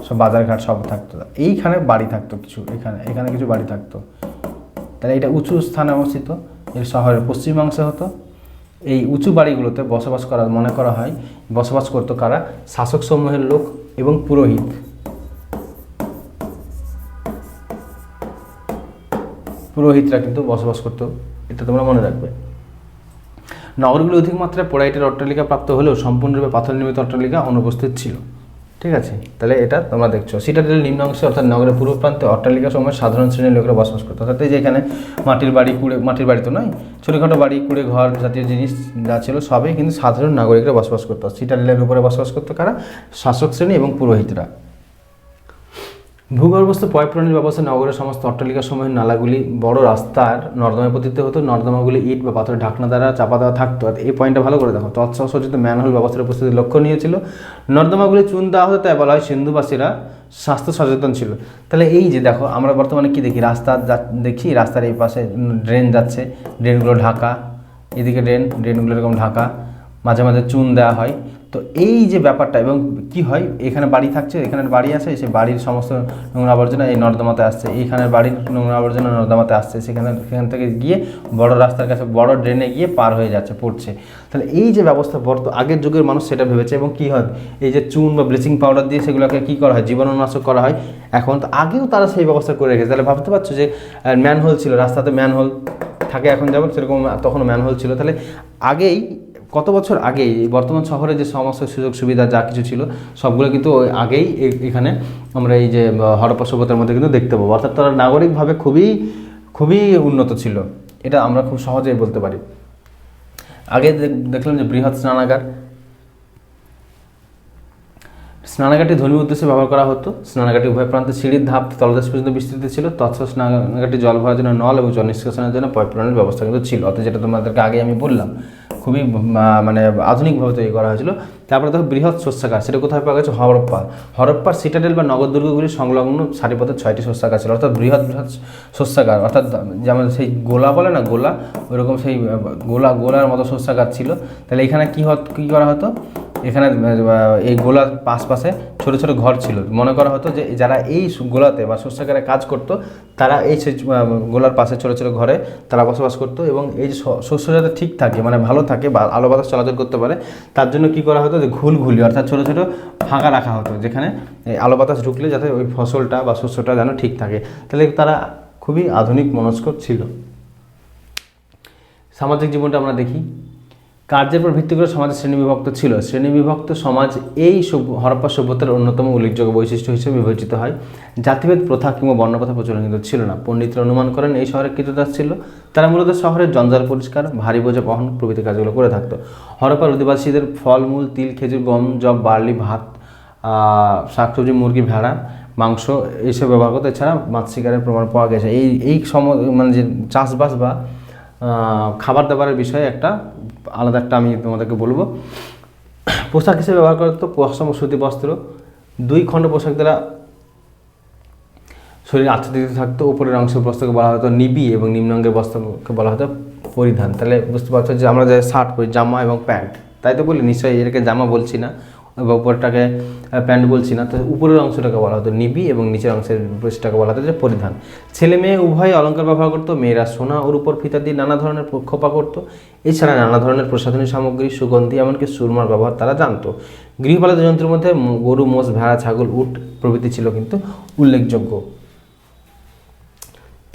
সব বাজারঘাট সব থাকতো। এইখানে বাড়ি থাকতো কিছু, এখানে কিছু বাড়ি থাকতো। তাহলে এটা উঁচু স্থানে অবস্থিত, এর শহরের পশ্চিমাংশে হতো। এই উঁচু বাড়িগুলোতে মনে করা হয় বসবাস করতো কারা? শাসক সমূহের লোক এবং পুরোহিতরা কিন্তু বসবাস করতো, এটা তোমরা মনে রাখবে। নগরগুলি অধিক মাত্রায় পোড়াইটের অট্টালিকা প্রাপ্ত হলেও সম্পূর্ণরূপে পাথর নির্মিত অট্টালিকা অনুপস্থিত ছিল। ঠিক আছে, তাহলে এটা তোমরা দেখছো। সিটাডেলের নিম্ন অংশে অর্থাৎ নগরের পূর্ব প্রান্তে অট্টালিকা সময় সাধারণ শ্রেণীর লোকেরা বসবাস করতো, অর্থাৎ এই যে এখানে মাটির বাড়ি তো নয়, ছোটোখাটো বাড়ি, কুড়ে ঘর জাতীয় জিনিস যা ছিল সবই কিন্তু সাধারণ নাগরিকরা বসবাস করতো। সিটাডেলের উপরে বসবাস করতো কারা? শাসক শ্রেণী এবং পুরোহিতরা। ভূগর্ভস্থ পয়ঃপ্রাণীর ব্যবস্থা নগরের সমস্ত অট্টালিকা সমূহের নালাগুলি বড় রাস্তার নর্দমায় পতিত হতো। নর্দমাগুলি ইট বা পাথরের ঢাকনা দ্বারা চাপা দেওয়া থাকতো। আর এই পয়েন্টটা ভালো করে দেখো, তৎসজ্জিত ম্যানহোল ব্যবস্থার উপস্থিতি লক্ষণীয় ছিল। নর্দমাগুলি চুন দেওয়া হতো, তাই বলা হয় সিন্ধুবাসীরা স্বাস্থ্য সচেতন ছিল। তাহলে এই যে দেখো, আমরা বর্তমানে কি দেখি, দেখি রাস্তার এই পাশে ড্রেন যাচ্ছে, ড্রেনগুলো ঢাকা, এদিকে ড্রেনগুলো এরকম ঢাকা, মাঝে মাঝে চুন দেওয়া হয়। তো এই যে ব্যাপারটা, এবং কি হয়, এখানে বাড়ি থাকছে, এখানে বাড়ি আছে, সে বাড়ির সমস্ত নোংরা আবর্জনা এই নর্দমাতে আসছে, এইখানের বাড়ির নোংরা আবর্জনা নর্দমাতে আসছে, সেখান থেকে গিয়ে বড় রাস্তার কাছে বড় ড্রেনে গিয়ে পার হয়ে যাচ্ছে, পড়ছে। তাহলে এই যে ব্যবস্থা আগের যুগের মানুষ সেটা ভেবেছে, এবং কি হয়, এই যে চুন বা ব্লিচিং পাউডার দিয়ে সেগুলোকে কী করা হয়, জীবাণুনাশক করা হয়। এখন তো আগেও তারা সেই ব্যবস্থা করে রেখেছে। তাহলে ভাবতে পারছো যে ম্যানহোল ছিল, রাস্তাতে ম্যানহোল থাকে এখন যেমন, সেরকম তখনও ম্যানহোল ছিল। তাহলে আগেই, কত বছর আগেই বর্তমান শহরে যে সমস্ত সুযোগ সুবিধা যা কিছু ছিল সবগুলো কিন্তু আগেই এখানে আমরা এই যে হরপ্পা সভ্যতার মধ্যে কিন্তু দেখতে পাবো। অর্থাৎ তারা নাগরিকভাবে খুবই খুবই উন্নত ছিল, এটা আমরা খুব সহজেই বলতে পারি। আগে দেখলাম যে বৃহৎ স্নানাগারটি ধর্মীয় উদ্দেশ্যে ব্যবহার করা হতো। স্নানাগারটি উভয় প্রান্তে সিঁড়ির ধাপ তলদেশ পর্যন্ত বিস্তৃত ছিল। তৎসহ স্নানাগারটি জল ভরার জন্য নল এবং জল নিষ্কাশনের জন্য পাইপলাইনের ব্যবস্থা কিন্তু ছিল। অর্থাৎ যেটা তোমাদেরকে আগে আমি বললাম, খুবই মানে আধুনিকভাবে তৈরি করা হয়েছিল। তারপরে দেখো বৃহৎ শস্যাগার, সেটা কোথায় পাওয়া গেছে? হরপ্পার সিটাডেল বা নগর দুর্গগুলির সংলগ্ন সারিপথে 6টি শস্যাগার ছিল। অর্থাৎ বৃহৎ শস্যাগার, অর্থাৎ যেমন সেই গোলা বলে না, গোলা, ওইরকম সেই গোলার মতো শস্যাগার ছিল। তাহলে এখানে কী করা হতো, এখানে এই গোলার পাশে ছোটো ছোটো ঘর ছিল। মনে করা হতো যে যারা এই গোলাতে বা শস্যাগারে কাজ করতো তারা এই গোলার পাশে ছোটো ছোটো ঘরে তারা বসবাস করতো, এবং এই যে শস্য যাতে ঠিক থাকে, মানে ভালো থাকে বা আলো বাতাস চলাচল করতে পারে, তার জন্য কি করা হতো, যে ঘুলঘুলি অর্থাৎ ছোটো ছোটো ফাঁকা রাখা হতো, যেখানে আলো বাতাস ঢুকলে যাতে ওই ফসলটা বা শস্যটা যেন ঠিক থাকে। তাহলে তারা খুবই আধুনিক মনস্ক ছিল। সামাজিক জীবনটা আমরা দেখি, কার্যের উপর ভিত্তি করে সমাজের শ্রেণীবিভক্ত ছিল। শ্রেণীবিভক্ত সমাজ এই হরপ্পা সভ্যতার অন্যতম উল্লেখযোগ্য বৈশিষ্ট্য হিসেবে বিবেচিত হয়। জাতিভেদ প্রথা কিংবা বর্ণপ্রথা প্রচলন কিন্তু ছিল না। পণ্ডিতরা অনুমান করেন এই শহরে কৃতদাস ছিল, তারা মূলত শহরের জঞ্জাল পরিষ্কার, ভারী বোঝা বহন প্রভৃতি কাজগুলো করে থাকতো। হরপ্পার অধিবাসীদের ফলমূল, তিল, খেজুর, গম, জব, বার্লি, ভাত, শাকসবজি, মুরগি, ভেড়া, মাংস এইসব ব্যবহার করতো। এছাড়া মাছ শিকারের প্রমাণ পাওয়া গেছে। এই মানে যে চাষবাস বা খাবার দাবারের বিষয়ে একটা আলাদা একটা আমি তোমাদেরকে বলবো। পোশাক হিসেবে ব্যবহার করতো পশম সুতি বস্ত্র, 2 খণ্ড পোশাক দ্বারা শরীর আচ্ছাদিত থাকতো। উপরের অংশের বস্ত্রকে বলা হতো নিবি এবং নিম্ন অঙ্গের বস্ত্রকে বলা হতো পরিধান। তাহলে বুঝতে পারছো যে আমরা যে শার্ট পরি, জামা এবং প্যান্ট, তাই তো বলি, নিশ্চয়ই এটাকে জামা বলছি না বা উপরটাকে প্যান্ট বলছি না। তো উপরের অংশটাকে বলা হতো নিবি এবং নিচের অংশের ব্রেস্টটাকে বলা হতো যে পরিধান। ছেলে মেয়ে উভয় অলঙ্কার ব্যবহার করতো। মেয়েরা সোনা ওর উপর ফিতা দিয়ে নানা ধরনের খোপা করতো। এছাড়া নানা ধরনের প্রসাধনী সামগ্রী, সুগন্ধি, এমনকি সুরমার ব্যবহার তারা জানতো। গৃহপালিত জন্তুর মধ্যে গরু, মোষ, ভেড়া, ছাগল, উট প্রভৃতি ছিল কিন্তু উল্লেখযোগ্য।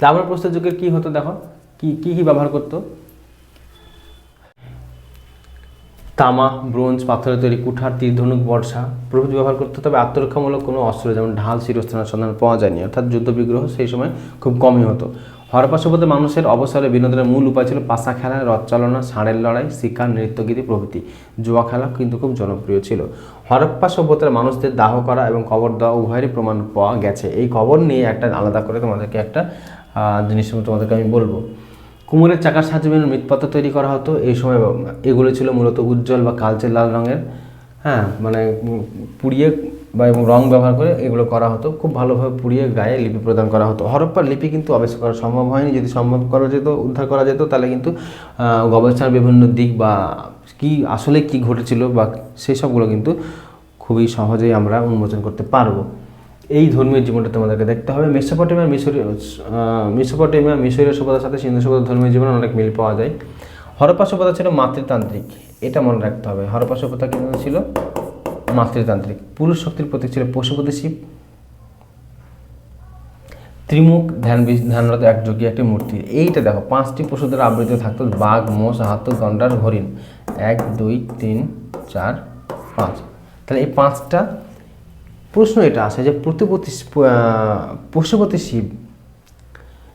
তারপর প্রস্তর যুগের কী হতো দেখো, কি ব্যবহার করতো? তামা, ব্রোঞ্জ, পাথরের তৈরি কুঠার, তীর, ধনুক, বর্ষা প্রভৃতি ব্যবহার করতে। তবে আত্মরক্ষামূলক কোনো অস্ত্র যেমন ঢাল, শিরস্ত্রাণের সন্ধান পাওয়া যায়নি, অর্থাৎ যুদ্ধ বিগ্রহ সেই সময় খুব কমই হতো। হরপ্পা সভ্যতার মানুষের অবসরে বিনোদনের মূল উপায় ছিল পাশা খেলা, রথ চালনা, ষাঁড়ের লড়াই, শিকার, নৃত্যগীতি প্রভৃতি। জুয়া খেলা কিন্তু খুব জনপ্রিয় ছিল। হরপ্পা সভ্যতার মানুষদের দাহ করা এবং কবর দেওয়া উভয়েরই প্রমাণ পাওয়া গেছে। এই কবর নিয়ে একটা আলাদা করে তোমাদেরকে একটা জিনিস তোমাদেরকে আমি বলবো। কুমোরের চাকার সাহায্যে বিভিন্ন মৃৎপাত্র তৈরি করা হতো। এই সময় এগুলো ছিল মূলত উজ্জ্বল বা কালচে লাল রঙের, মানে পুড়িয়ে বা এবং রং ব্যবহার করে এগুলো করা হতো। খুব ভালোভাবে পুড়িয়ে গায়ে লিপি প্রদান করা হতো। হরপ্পার লিপি কিন্তু আবিষ্কার করা সম্ভব হয়নি। যদি সম্ভব করা যেত, উদ্ধার করা যেত, তাহলে কিন্তু গবেষণার বিভিন্ন দিক বা আসলে কি ঘটেছিল বা সেই সবগুলো কিন্তু খুবই সহজেই আমরা উন্মোচন করতে পারবো। এই ধর্মীয় জীবনটা তোমাদেরকে দেখতে হবে। মেসোপটেমিয়া, মিশরীয় সভ্যতার সাথে সিন্ধু সভ্যতার ধর্মীয় জীবনে অনেক মিল পাওয়া যায়। হরপ্পা সভ্যতা ছিল মাতৃতান্ত্রিক, এটা মনে রাখতে হবে। হরপ্পা সভ্যতা কিন্তু ছিল মাতৃতান্ত্রিক। পুরুষ শক্তির প্রতীক ছিল পশুপতি শিব। ত্রিমুখ ধ্যানরত একযোগী একটি মূর্তি। এইটা দেখো 5টি পশু দ্বারা আবৃত থাকতো, বাঘ, মোষ, হাতি, গন্ডার, হরিণ। 1 2 3 4 5। তাহলে এই 5টা প্রশ্ন এটা আসে যে পশুপতি শিব,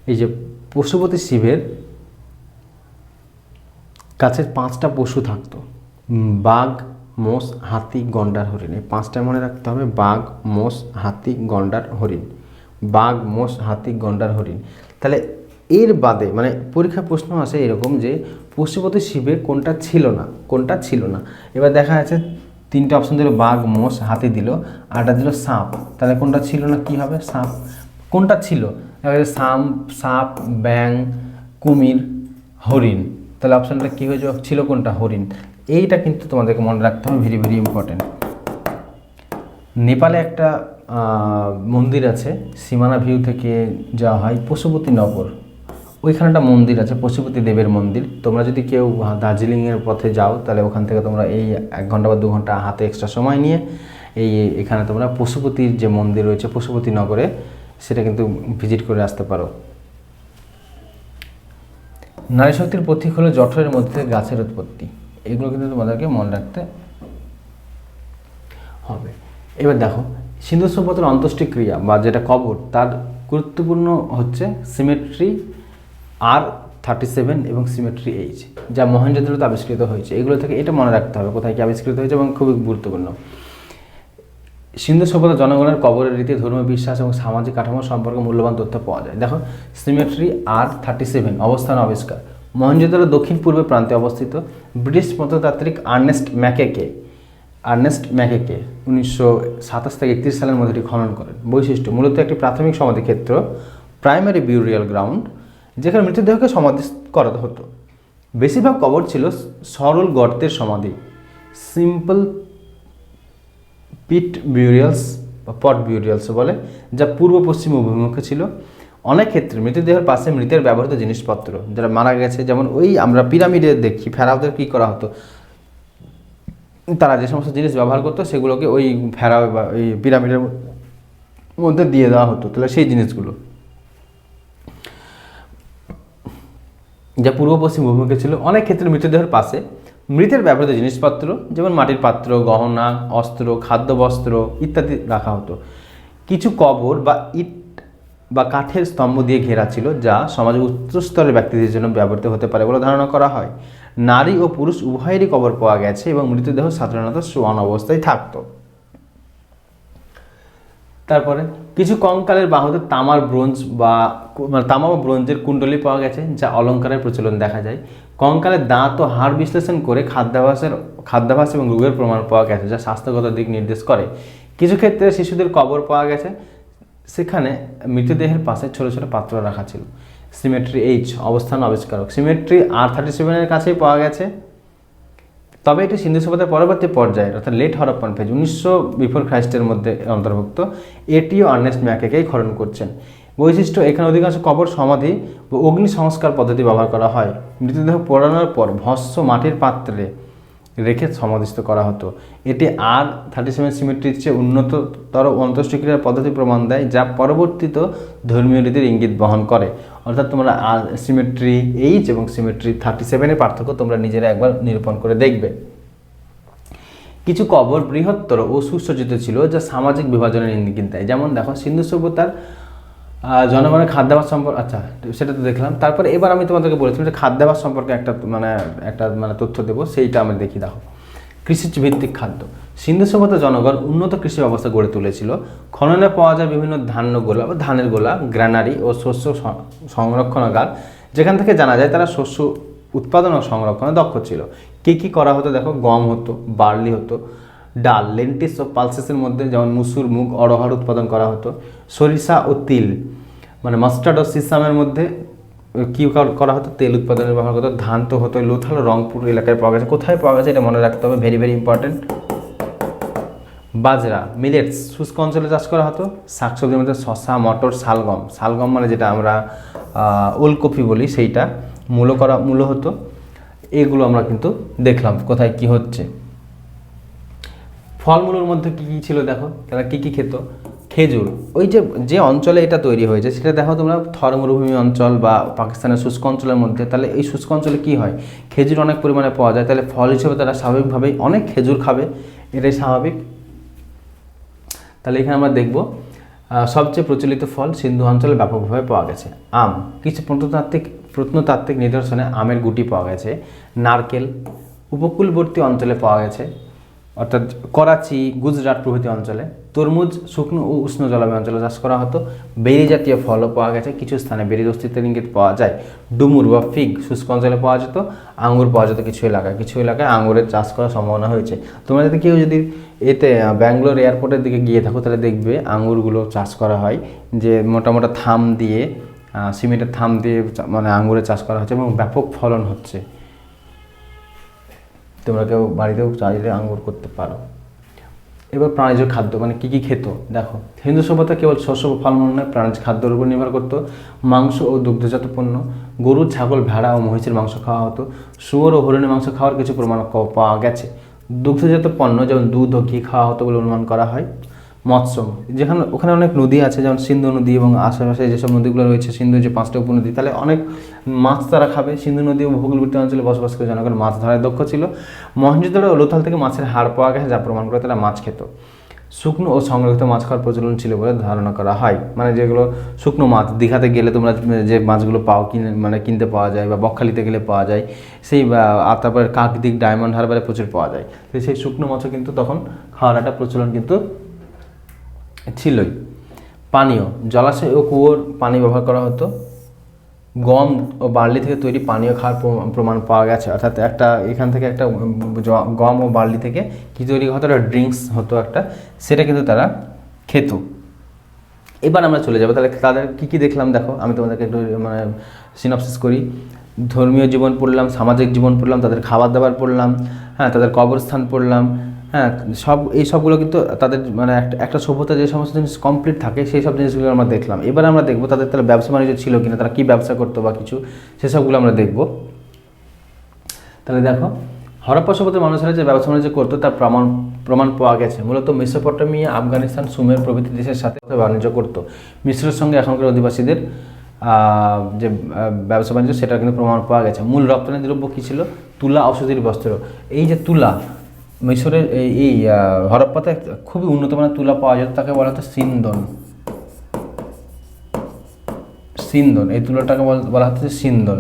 এই যে পশুপতি শিবের কাছে 5টা পশু থাকতো, বাঘ, মোষ, হাতি, গন্ডার, হরিণ। এই 5টা মনে রাখতে হবে, বাঘ, মোষ, হাতি, গন্ডার, হরিণ। বাঘ, মোষ, হাতি, গন্ডার, হরিণ। তাহলে এর বাদে মানে পরীক্ষা প্রশ্ন আসে এরকম যে পশুপতি শিবে কোনটা ছিল না। এবার দেখা যাচ্ছে 3টে অপশন দিল, বাঘ, মোষ, হাতি দিল, আরটা দিল সাপ। তাহলে কোনটা ছিল না, কি হবে? সাপ। কোনটা ছিল? সাপ, ব্যাং, কুমির, হরিণ। তাহলে অপশানটা কী হয়ে ছিল? কোনটা? হরিণ। এইটা কিন্তু তোমাদেরকে মনে রাখতে হবে, ভেরি ভেরি ইম্পর্টেন্ট। নেপালে একটা মন্দির আছে, সীমানা ভিউ থেকে যাওয়া হয়, পশুপতি নগর। ওইখানে একটা মন্দির আছে, পশুপতি দেবের মন্দির। তোমরা যদি কেউ দার্জিলিংয়ের পথে যাও তাহলে ওখান থেকে তোমরা এই 1 ঘন্টা বা 2 ঘন্টা হাতে এক্সট্রা সময় নিয়ে এখানে তোমরা পশুপতির যে মন্দির রয়েছে পশুপতি নগরে, সেটা কিন্তু ভিজিট করে আসতে পারো। নারী শক্তির প্রতীক হলো জঠরের মধ্যে থেকে গাছের উৎপত্তি। এগুলো কিন্তু তোমাদেরকে মনে রাখতে হবে। এবার দেখো, সিন্ধু সভ্যতার অন্ত্যেষ্টি ক্রিয়া বা যেটা কবর, তার গুরুত্বপূর্ণ হচ্ছে সিমেট্রি R37 এবং সিমেট্রি H, যা মহেঞ্জোদারোতে আবিষ্কৃত হয়েছে। এগুলো থেকে এটা মনে রাখতে হবে কোথায় কি আবিষ্কৃত হয়েছে এবং খুবই গুরুত্বপূর্ণ। সিন্ধু সভ্যতা জনগণের কবরের রীতি, ধর্মীয় বিশ্বাস এবং সামাজিক কাঠামো সম্পর্কে মূল্যবান তথ্য পাওয়া যায়। দেখো, সিমেট্রি R37 অবস্থান আবিষ্কার, মহেঞ্জোদারো দক্ষিণ পূর্বে প্রান্তে অবস্থিত। ব্রিটিশ প্রত্নতাত্ত্বিক আর্নেস্ট ম্যাকেকে 1927 থেকে 31 সালের মধ্যে এটি খনন করেন। বৈশিষ্ট্য: মূলত একটি প্রাথমিক সমাধিক্ষেত্র, প্রাইমারি বিউরিয়াল গ্রাউন্ড, যেখানে মৃতদেহকে সমাধি করা হতো। বেশিরভাগ কবর ছিল সরল গর্তের সমাধি, সিম্পল পিট বিউরিয়ালস বা পট বিউরিয়ালস বলে, যা পূর্ব পশ্চিম অভিমুখে ছিল। অনেক ক্ষেত্রে মৃতদেহের পাশে মৃতের ব্যবহৃত জিনিসপত্র, যারা মারা গেছে, যেমন ওই আমরা পিরামিডে দেখি ফেরাওদের কী করা হতো, তারা যে সমস্ত জিনিস ব্যবহার করতো সেগুলোকে ওই ফেরাও বা ওই পিরামিডের মধ্যে দিয়ে দেওয়া হতো। তাহলে সেই জিনিসগুলো যা পূর্ব পশ্চিম অভিমুখে ছিল। অনেক ক্ষেত্রে মৃতদেহের পাশে মৃতের ব্যবহৃত জিনিসপত্র, যেমন মাটির পাত্র, গহনা, অস্ত্র, খাদ্যবস্ত্র ইত্যাদি রাখা হতো। কিছু কবর বা ইট বা কাঠের স্তম্ভ দিয়ে ঘেরা ছিল, যা সমাজের উচ্চস্তরের ব্যক্তিদের জন্য ব্যবহৃত হতে পারে বলে ধারণা করা হয়। নারী ও পুরুষ উভয়েরই কবর পাওয়া গেছে এবং মৃতদেহ সাধারণত শোয়ানো অবস্থায় থাকত। তারপরে কিছু কঙ্কালের বাহুতে তামা বা ব্রোঞ্জের কুণ্ডলী পাওয়া গেছে, যা অলঙ্কারের প্রচলন দেখা যায়। কঙ্কালের দাঁত ও হাড় বিশ্লেষণ করে খাদ্যাভ্যাস এবং রোগের প্রমাণ পাওয়া গেছে, যা স্বাস্থ্যগত দিক নির্দেশ করে। কিছু ক্ষেত্রে শিশুদের কবর পাওয়া গেছে, সেখানে মৃতদেহের পাশে ছোট ছোট পাত্র রাখা ছিল। সিমেট্রি H অবস্থান আবিষ্কারক, সিমেট্রি R37 এর কাছেই পাওয়া গেছে, তবে এটি সিন্ধু সভ্যতার পরবর্তী পর্যায়ে অর্থাৎ লেট হরপ্পান ফেজ 1900 বিফোর খ্রাইস্টের মধ্যে অন্তর্ভুক্ত। এটিও আর্নেস্ট ম্যাকেকেই খনন করছেন। বৈশিষ্ট্য: এখানে অধিকাংশ কবর সমাধি ও অগ্নি সংস্কার পদ্ধতি ব্যবহার করা হয়। মৃতদেহ পোড়ানোর পর ভস্ম মাটির পাত্রে রেখে সমাধিস্থ করা হতো। এটি R37 সিমেট্রির চেয়ে উন্নততর অন্ত্যেষ্টিক্রিয়ার পদ্ধতি প্রমাণ দেয়, যা পরবর্তীত ধর্মীয় রীতির ইঙ্গিত বহন করে। অর্থাৎ তোমরা সিমেট্রি H এবং সিমেট্রি 37 এর পার্থক্য তোমরা নিজেরা একবার নিরূপণ করে দেখবে। কিছু কবর বৃহত্তর ও সুসজ্জিত ছিল, যা সামাজিক বিভাজনের ইঙ্গিত দেয়। যেমন দেখো, সিন্ধু সভ্যতার জনগণের খাদ্যাভ্যাস সম্পর্কে, আচ্ছা সেটা তো দেখলাম। তারপরে এবার আমি তোমাদেরকে বলেছিলাম যে খাদ্যাভ্যাস সম্পর্কে একটা তথ্য দেবো, সেইটা আমি দেখি। দেখো, কৃষিভিত্তিক খাদ্য। সিন্ধু সভ্যতার জনগণ উন্নত কৃষি ব্যবস্থা গড়ে তুলেছিল। খননে পাওয়া যায় বিভিন্ন ধানের গোলা, গ্রানারি ও শস্য সংরক্ষণাগার, যেখান থেকে জানা যায় তারা শস্য উৎপাদন ও সংরক্ষণে দক্ষ ছিল। কী কী করা হতো দেখো, গম হতো, বার্লি হতো, ডাল, লেন্টিস ও পালসেসের মধ্যে যেমন মুসুর, মুগ, অড়হর উৎপাদন করা হতো। সরিষা ও তিল মানে মাস্টার্ড ও সিসামের মধ্যে কী করা হতো, তেল উৎপাদনের ব্যবহার করতো। ধান তো হতো, লোথাল রংপুর এলাকায় পাওয়া গেছে। কোথায় পাওয়া গেছে এটা মনে রাখতে হবে, ভেরি ভেরি ইম্পর্টেন্ট। বাজরা, মিলেটস শুষ্ক অঞ্চলে চাষ করা হতো। শাকসবজির মধ্যে শসা, মটর, শালগম মানে যেটা আমরা ওলকপি বলি, সেইটা মূলো হতো। এগুলো আমরা কিন্তু দেখলাম কোথায় কি হচ্ছে। ফলমূলের মধ্যে কী কী ছিল দেখো, তারা কী কী খেত। খেজুর, ওই যে যে অঞ্চলে এটা তৈরি হয়েছে সেটা দেখো তোমরা থর মরুভূমি অঞ্চল বা পাকিস্তানের শুষ্ক অঞ্চলের মধ্যে, তাহলে এই শুষ্ক অঞ্চলে কী হয়, খেজুর অনেক পরিমাণে পাওয়া যায়, তাহলে ফল হিসেবে তারা স্বাভাবিকভাবেই অনেক খেজুর খাবে, এটাই স্বাভাবিক। তাহলে এখানে আমরা দেখব সবচেয়ে প্রচলিত ফল সিন্ধু অঞ্চলে ব্যাপকভাবে পাওয়া গেছে আম। কিছু প্রত্নতাত্ত্বিক নিদর্শনে আমের গুটি পাওয়া গেছে। নারকেল উপকূলবর্তী অঞ্চলে পাওয়া গেছে, অর্থাৎ করাচি, গুজরাট প্রভৃতি অঞ্চলে। তরমুজ শুকনো ও উষ্ণ জলবায়ু অঞ্চলে চাষ করা হতো। বেরি জাতীয় ফলও পাওয়া গেছে, কিছু স্থানে বেরির অস্তিত্বের ইঙ্গিত পাওয়া যায়। ডুমুর বা ফিগ শুষ্ক অঞ্চলে পাওয়া যেত। আঙ্গুর পাওয়া যেত কিছু এলাকায় আঙ্গুরের চাষ করার সম্ভাবনা হয়েছে। তোমরা যদি কেউ যদি এতে ব্যাঙ্গালোর এয়ারপোর্টের দিকে গিয়ে থাকো তাহলে দেখবে আঙ্গুরগুলো চাষ করা হয়, যে মোটা মোটা থাম দিয়ে, সিমেন্টের থাম দিয়ে মানে আঙ্গুরের চাষ করা হচ্ছে এবং ব্যাপক ফলন হচ্ছে। তোমরা কেউ বাড়িতেও চাইলে আঙ্গুর করতে পারো। এবার প্রাণীজ খাদ্য মানে কী কী খেত দেখো। হিন্দু সভ্যতা কেবল শস্য ও ফলমূল নয়, প্রাণীজ খাদ্যের উপর নির্ভর করতো। মাংস ও দুগ্ধজাত পণ্য, গরু, ছাগল, ভেড়া ও মহিষের মাংস খাওয়া হতো। শুয়োর ও হরিণের মাংস খাওয়ার কিছু প্রমাণ পাওয়া গেছে। দুগ্ধজাত পণ্য যেমন দুধ ও ঘি খাওয়া হতো বলে অনুমান করা হয়। মৎস্য, যেখানে ওখানে অনেক নদী আছে, যেমন সিন্ধু নদী এবং আশেপাশে যেসব নদীগুলো রয়েছে, সিন্ধু যে 5টা উপনদী, তাহলে অনেক মাছ তারা খাবে। সিন্ধু নদী ও উপকূলবর্তী অঞ্চলে বসবাস করে জনগণ মাছ ধরায় দক্ষ ছিল। মহেঞ্জোদারো ও লোথাল থেকে মাছের হাড় পাওয়া গেছে, যা প্রমাণ করে তারা মাছ খেত। শুকনো ও সংরক্ষিত মাছ খাওয়ার প্রচলন ছিল বলে ধারণা করা হয়। মানে যেগুলো শুকনো মাছ, দীঘাতে গেলে তোমরা যে মাছগুলো পাও কিনতে পাওয়া যায়, বা বকখালিতে গেলে পাওয়া যায়, সেই আর তারপরে কাকদ্বীপ, ডায়মন্ড হারবারে প্রচুর পাওয়া যায়। তো সেই শুকনো মাছও কিন্তু তখন খাওয়ার একটা প্রচলন কিন্তু ছিলই। পানীয়, জলাশয় ও কুয়োর পানি ব্যবহার করা হতো। গম ও বার্লি থেকে তৈরি পানীয় খাওয়ার প্রমাণ পাওয়া গেছে, অর্থাৎ এখান থেকে একটা গম ও বার্লি থেকে কী তৈরি হতো, একটা ড্রিঙ্কস হতো একটা, সেটা কিন্তু তারা খেত। এবার আমরা চলে যাবো তাহলে তাদের কী কী দেখলাম দেখো, আমি তোমাদেরকে একটু মানে সিনপসিস করি। ধর্মীয় জীবন পড়লাম, সামাজিক জীবন পড়লাম, তাদের খাবার দাবার পড়লাম, হ্যাঁ, তাদের কবরস্থান পড়লাম, হ্যাঁ, এই সবগুলো কিন্তু তাদের মানে একটা সভ্যতা যে সমস্ত জিনিস কমপ্লিট থাকে সেই সব জিনিসগুলো আমরা দেখলাম। এবার আমরা দেখবো তাদের তাহলে ব্যবসা বাণিজ্য ছিল কিনা, তারা কী ব্যবসা করতো বা কিছু, সেসবগুলো আমরা দেখব। তাহলে দেখো, হরপ্পা সভ্যতার মানুষেরা যে ব্যবসা বাণিজ্য করতো তার প্রমাণ পাওয়া গেছে। মূলত মেসোপটেমিয়া, আফগানিস্তান, সুমের প্রভৃতি দেশের সাথে বাণিজ্য করতো। মিশ্রের সঙ্গে এখনকার অধিবাসীদের যে ব্যবসা বাণিজ্য সেটা কিন্তু প্রমাণ পাওয়া গেছে। মূল রপ্তানি দ্রব্য কী ছিল? তুলা, ঔষধির বস্ত্র। এই যে তুলা, মিশরের এই হরপ্পাতে খুবই উন্নত মানের তুলা পাওয়া যেত, তাকে বলা হতো সিন্দন। এই তুলাটাকে বলা হতো সিন্দন।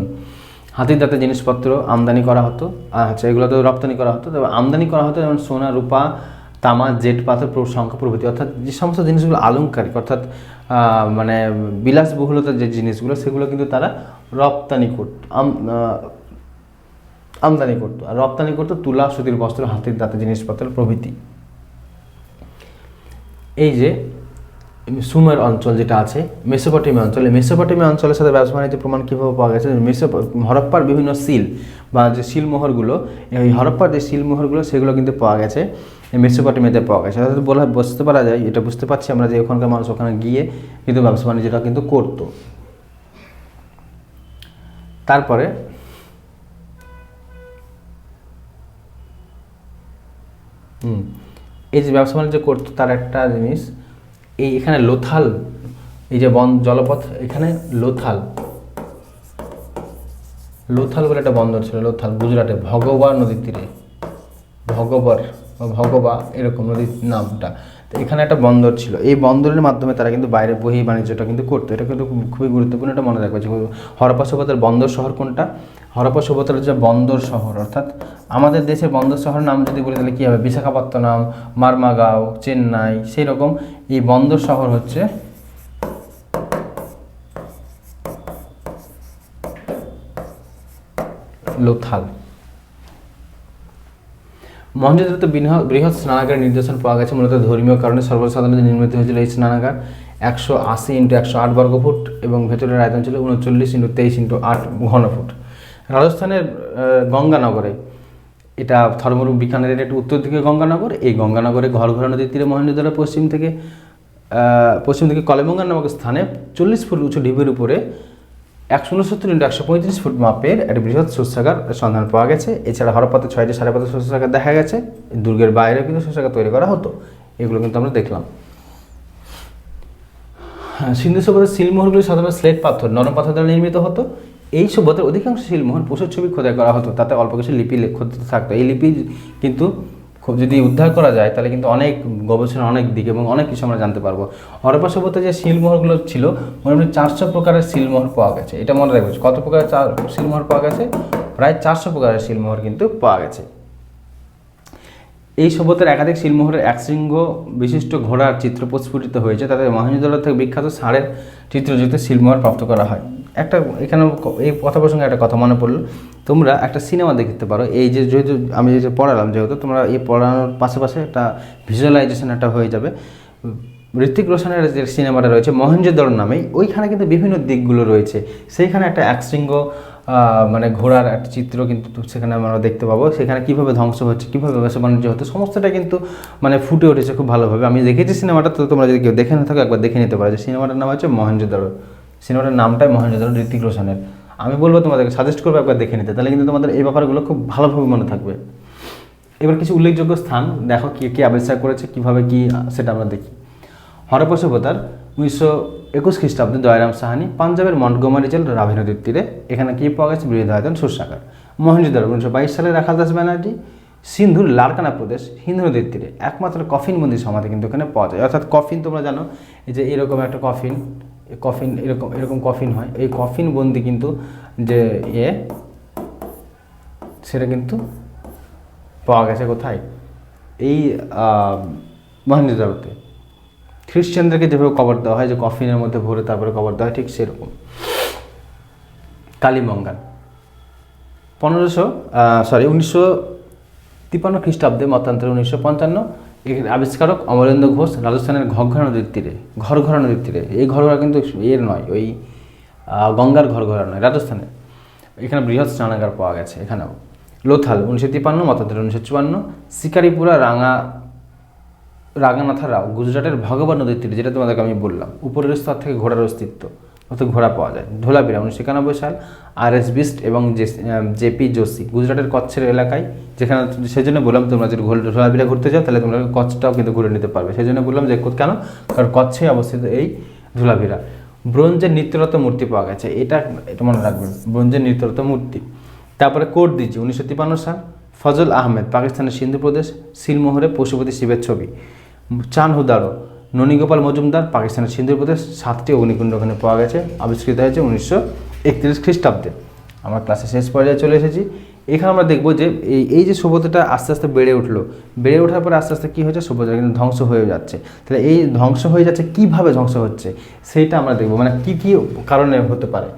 হাতির দাঁতের জিনিসপত্র আমদানি করা হতো, আচ্ছা, এগুলো তো রপ্তানি করা হতো। তবে আমদানি করা হতো যেমন সোনা, রূপা, তামা, জেট পাথর, শঙ্খ প্রভৃতি, অর্থাৎ যে সমস্ত জিনিসগুলো আলংকারিক, অর্থাৎ মানে বিলাসবহুলতার যে জিনিসগুলো, সেগুলো কিন্তু তারা আমদানি করতো। আর রপ্তানি করতো তুলা, সুতির বস্ত্র, হাতির দাঁতের জিনিসপত্র প্রভৃতি। এই যে সুমের অঞ্চল যেটা আছে, মেসোপটেমিয়া অঞ্চলের সাথে ব্যবসা বাণিজ্যের প্রমাণ কীভাবে পাওয়া গেছে? হরপ্পার বিভিন্ন সিল বা যে শিলমোহরগুলো, এই হরপ্পার যে শিলমোহরগুলো সেগুলো কিন্তু পাওয়া গেছে মেসোপটেমিয়াতে পাওয়া গেছে। অর্থাৎ বুঝতে পারা যায়, এটা বুঝতে পারছি আমরা যে ওখানকার মানুষ ওখানে গিয়ে কিন্তু ব্যবসা বাণিজ্যটা কিন্তু করতো। তারপরে এই যে ব্যবসা বাণিজ্য করতো তার একটা জিনিস, এখানে লোথাল, এই যে জলপথ, এখানে লোথাল বলে একটা বন্দর ছিল, লোথাল, গুজরাটে, ভগবা নদীর তীরে, ভগবা এরকম নদীর নামটা। তো এখানে একটা বন্দর ছিল, এই বন্দরের মাধ্যমে তারা কিন্তু বাইরে বহি বাণিজ্যটা কিন্তু করতো। এটা কিন্তু খুবই গুরুত্বপূর্ণ, এটা মনে রাখবে। হরপ্পা সভ্যতার বন্দর শহর কোনটা? হরপ্পা সভ্যতার যে বন্দর শহর, অর্থাৎ আমাদের দেশের বন্দর শহরের নাম যদি বলি তাহলে কী হবে? বিশাখাপত্তনম, মারমাগাঁও, চেন্নাই, সেই রকম এই বন্দর শহর হচ্ছে লোথাল। মহেঞ্জোদারোতে বৃহৎ স্নানাগারের নির্দেশন পাওয়া গেছে। মূলত ধর্মীয় কারণে সর্বসাধারণত নির্মিত হয়েছিল এই স্নানাগার। 180 × 108 বর্গফুট এবং ভেতরের আয়তন ছিল 39 × 23 × 8 ঘনফুট। রাজস্থানের গঙ্গানগরে, এটা থরমরু বিকানেরের একটু উত্তর দিকে গঙ্গানগর, এই গঙ্গানগরে ঘরঘরা নদীর তীরে মহেঞ্জোদারো পশ্চিম থেকে কলেমঙ্গা নামক স্থানে 40 ফুট উঁচু ঢিপের উপরে 169 × 135 ফুট মাপের একটি বৃহৎ শস্যাগার সন্ধান পাওয়া গেছে। এছাড়া হরপ্পাতে 6টি সারিবদ্ধ শস্যাগার দেখা গেছে। দুর্গের বাইরেও কিন্তু শস্যাগার তৈরি করা হতো। এগুলো কিন্তু আমরা দেখলাম। হ্যাঁ, সিন্ধু সভ্যতার শিলমোহরগুলি সাধারণত স্লেট পাথর, নরম পাথর দ্বারা নির্মিত হতো। এই সভ্যতার অধিকাংশ শিলমোহর পশুর ছবি খোদাই করা হতো, তাতে অল্প কিছু লিপি খোদিত থাকতো। এই লিপি কিন্তু খুব যদি উদ্ধার করা যায় তাহলে কিন্তু অনেক গবেষণা, অনেক দিক এবং অনেক কিছু আমরা জানতে পারবো। হরপ্পা সভ্যতায় যে শিলমোহরগুলো ছিল মোটামুটি 400 প্রকারের শিলমোহর পাওয়া গেছে। এটা মনে রাখবে, কত প্রকারের শিলমোহর পাওয়া গেছে? প্রায় 400 প্রকারের শিলমোহর কিন্তু পাওয়া গেছে। এই সভ্যতার একাধিক শিলমোহরের একশৃঙ্গ বিশিষ্ট ঘোড়ার চিত্র প্রস্ফুটিত হয়েছে, তাদের মহেঞ্জোদারো থেকে বিখ্যাত ষাঁড়ের চিত্রযুক্ত শিলমোহর প্রাপ্ত করা হয়। একটা এখানে এই কথা প্রসঙ্গে একটা কথা মনে পড়লো, তোমরা একটা সিনেমা দেখতে পারো। এই যে যেহেতু আমি যে পড়ালাম, যেহেতু তোমরা এই পড়ানোর পাশাপাশি একটা ভিজুয়ালাইজেশন একটা হয়ে যাবে। ঋত্বিক রোশনের যে সিনেমাটা রয়েছে মহেঞ্জোদারো নামে, ওইখানে কিন্তু বিভিন্ন দিকগুলো রয়েছে। সেইখানে একটা একশৃঙ্গ মানে ঘোড়ার একটা চিত্র কিন্তু সেখানে আমরা দেখতে পাবো। সেখানে কীভাবে ধ্বংস হচ্ছে, কীভাবে ব্যবসা বাণিজ্য হতো, সমস্তটা কিন্তু মানে ফুটে উঠেছে খুব ভালোভাবে। আমি দেখেছি সিনেমাটা, তো তোমরা যদি কেউ দেখে না থাকো একবার দেখে নিতে পারো। যে সিনেমাটার নাম হচ্ছে মহেঞ্জোদারো, সিনেমাটার নামটাই মহেঞ্জোদারো, ঋত্বিক রোশনের। আমি বলবো তোমাদেরকে সাজেস্ট করবো একবার দেখে নিতে, তাহলে কিন্তু তোমাদের এই ব্যাপারগুলো খুব ভালোভাবে মনে থাকবে। এবার কিছু উল্লেখযোগ্য স্থান দেখো কে আবিষ্কার করেছে, কীভাবে কী, সেটা আমরা দেখি। হরপ্পা সভ্যতার 1921 খ্রিস্টাব্দে দয়ারাম সাহানি পাঞ্জাবের মন্টগোমারি জেল রাভি নদীর তীরে, এখানে কী পাওয়া গেছে? বৃহদায়তন শস্যাগার। মহেঞ্জোদারো 1922 সালে রাখাল দাস ব্যানার্জি সিন্ধুর লারকানা প্রদেশ হিন্দু নদীর তীরে একমাত্র কফিনবন্দি সমাধি কিন্তু এখানে পাওয়া যায়। অর্থাৎ কফিন তোমরা জানো, এই যে এরকম একটা কফিন এরকম কফিন হয়, এই কফিন বন্দি কিন্তু যে সেটা কিন্তু পাওয়া গেছে কোথায়? এই মহেঞ্জোদারোতে। খ্রিস্টানদেরকে যেভাবে কবর দেওয়া হয়, যে কফিনের মধ্যে ভরে তারপরে কবর দেওয়া হয়, ঠিক সেরকম। কালীমঙ্গান 1953 খ্রিস্টাব্দে, মতান্তরে 1955, এর আবিষ্কারক অমরেন্দ্র ঘোষ রাজস্থানের ঘরঘরা নদীর তীরে। এই ঘরঘরা কিন্তু এর নয়, ওই গঙ্গার ঘরঘরা নয়, রাজস্থানের। এখানে বৃহৎ স্নানাগার পাওয়া গেছে এখানেও। লোথাল 1953, মতান্তরে 1954। শিকারিপুরা রাগানাথা রাও গুজরাটের ভগবান নদীর তীরে, যেটা তোমাদেরকে আমি বললাম, উপরের স্তর থেকে ঘোড়ার অস্তিত্ব, অর্থাৎ ঘোড়া পাওয়া যায়। ধোলাবিরা 1991 সাল, RS বিস্ট এবং JP যোশী গুজরাটের কচ্ছের এলাকায়, যেখানে সেজন্য বললাম তোমরা যদি ধোলাবিরা ঘুরতে যাও তাহলে তোমরা কচ্ছটাও কিন্তু ঘুরে নিতে পারবে। সেই জন্য বললাম যে কেন, কারণ কচ্ছেই অবস্থিত এই ধোলাবিরা। ব্রোঞ্জের নৃত্যরত মূর্তি পাওয়া গেছে, এটা মনে রাখবেন, ব্রোঞ্জের নৃত্যরত মূর্তি। তারপরে কোটদিজি 1953 সাল, ফজল আহমেদ পাকিস্তানের সিন্ধু প্রদেশ শিলমোহরে পশুপতি শিবের ছবি। চানহুদারো ননীগোপাল মজুমদার পাকিস্তানের সিন্ধু প্রদেশ 7টি অগ্নিকুণ্ড ওখানে পাওয়া গেছে, আবিষ্কৃত হয়েছে 1931 খ্রিস্টাব্দে। আমরা ক্লাসে শেষ পর্যায়ে চলে এসেছি। এখানে আমরা দেখবো যে এই যে সভ্যতাটা আস্তে আস্তে বেড়ে ওঠার পরে আস্তে আস্তে কী হয়েছে, সভ্যতা কিন্তু ধ্বংস হয়ে যাচ্ছে। তাহলে এই ধ্বংস হয়ে যাচ্ছে, কীভাবে ধ্বংস হচ্ছে সেইটা আমরা দেখবো, মানে কী কী কারণে হতে পারে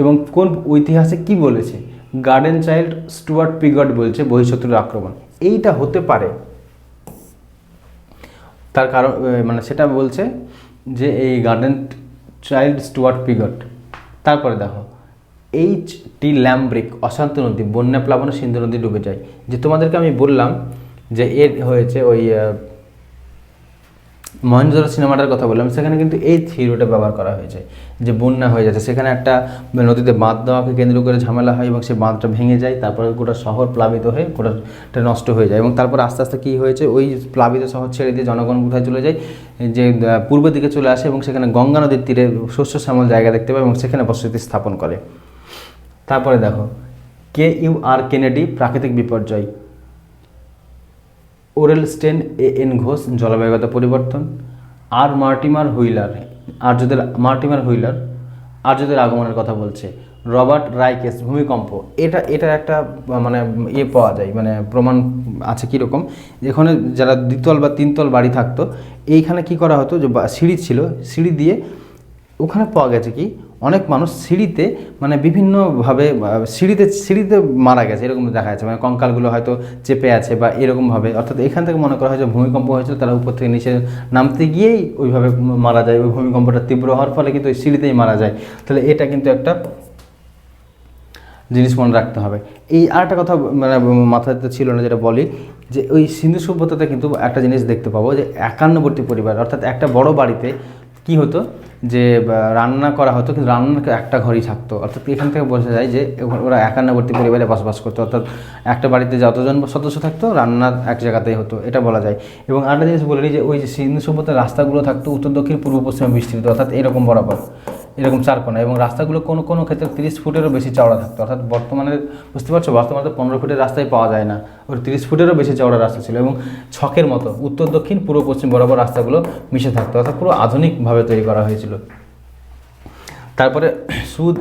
এবং কোন ঐতিহাসিক কী বলেছে। গার্ডেন চাইল্ড স্টুয়ার্ট পিগট বলছে বহিঃশত্রুর আক্রমণ, এইটা হতে পারে। তার কারণ মানে সেটা বলছে যে এই গার্ডেন চাইল্ড স্টুয়ার্ট পিগট। তারপরে দেখো HT ল্যাম্ব্রিক অশান্ত নদী বন্যা প্লাবনে সিন্ধু নদী ডুবে যায়। যে তোমাদেরকে আমি বললাম যে এর হয়েছে ওই মহেঞ্জোদারো সিনেমাটার কথা বললাম, সেখানে কিন্তু এই থিওরিটা ব্যবহার করা হয়েছে যে বন্যা হয়ে যাচ্ছে, সেখানে একটা নদীতে বাঁধ দেওয়াকে কেন্দ্র করে ঝামেলা হয় এবং সেই বাঁধটা ভেঙে যায়, তারপরে গোটা শহর প্লাবিত হয়ে গোটাটা নষ্ট হয়ে যায় এবং তারপর আস্তে আস্তে কী হয়েছে, ওই প্লাবিত শহর ছেড়ে দিয়ে জনগণ কোথায় চলে যায়, যে পূর্বের দিকে চলে আসে এবং সেখানে গঙ্গা নদীর তীরে শস্য শ্যামল জায়গা দেখতে পায় এবং সেখানে বসতি স্থাপন করে। তারপরে দেখো KUR কেনেডি প্রাকৃতিক বিপর্যয়, ওরেল স্টেন AN ঘোষ জলবায়ুগত পরিবর্তন, মার্টিমার হুইলার আর্যদের আগমনের কথা বলছে, রবার্ট রাইকেস ভূমিকম্প। এটা একটা মানে পাওয়া যায়, মানে প্রমাণ আছে কীরকম, এখানে যারা দ্বিতল বা তিনতল বাড়ি থাকতো, এইখানে কি করা হতো যে সিঁড়ি ছিল, সিঁড়ি দিয়ে ওখানে পাওয়া গেছে কি অনেক মানুষ সিঁড়িতে মানে বিভিন্নভাবে সিঁড়িতে মারা গেছে, এরকম দেখা যাচ্ছে, মানে কঙ্কালগুলো হয়তো চেপে আছে বা এরকমভাবে। অর্থাৎ এখান থেকে মনে করা হয় যে ভূমিকম্প হয়েছিল, তারা উপর থেকে নিচে নামতে গিয়েই ওইভাবে মারা যায়, ওই ভূমিকম্পটা তীব্র হওয়ার ফলে কিন্তু ওই সিঁড়িতেই মারা যায়। তাহলে এটা কিন্তু একটা জিনিস মনে রাখতে হবে। এই আরেকটা কথা মানে মাথাতে ছিল না, যেটা বলি যে ওই সিন্ধু সভ্যতাতে কিন্তু একটা জিনিস দেখতে পাবো যে একান্নবর্তী পরিবার, অর্থাৎ একটা বড় বাড়িতে কি হতো, যে রান্না করা হতো, কিন্তু রান্নার একটা ঘরই থাকতো, অর্থাৎ এখান থেকে বোঝা যায় যে ওরা একান্নবর্তী পরিবারে বসবাস করতো, অর্থাৎ একটা বাড়িতে যতজন সদস্য থাকতো রান্নার এক জায়গাতেই হতো, এটা বলা যায়। এবং আরেকটা জিনিস বলে নিই যে ওই যে সিন্ধু সভ্যতার রাস্তাগুলো থাকতো উত্তর দক্ষিণ পূর্ব পশ্চিমে বিস্তৃত, অর্থাৎ এরকম বরাবর, এরকম চারকোনা, এবং রাস্তাগুলো কোনো কোনো ক্ষেত্রে 30 ফুটেরও বেশি চওড়া থাকতো, অর্থাৎ বর্তমানে বুঝতে পারছো বর্তমানে 15 ফুটের রাস্তায় পাওয়া যায় না, ওর 30 ফুটেরও বেশি চওড়া রাস্তা ছিল, এবং ছকের মতো উত্তর দক্ষিণ পূর্ব পশ্চিম বরাবর রাস্তাগুলো মিশে থাকতো, অর্থাৎ পুরো আধুনিকভাবে তৈরি করা হয়েছিল। তারপরে সুদ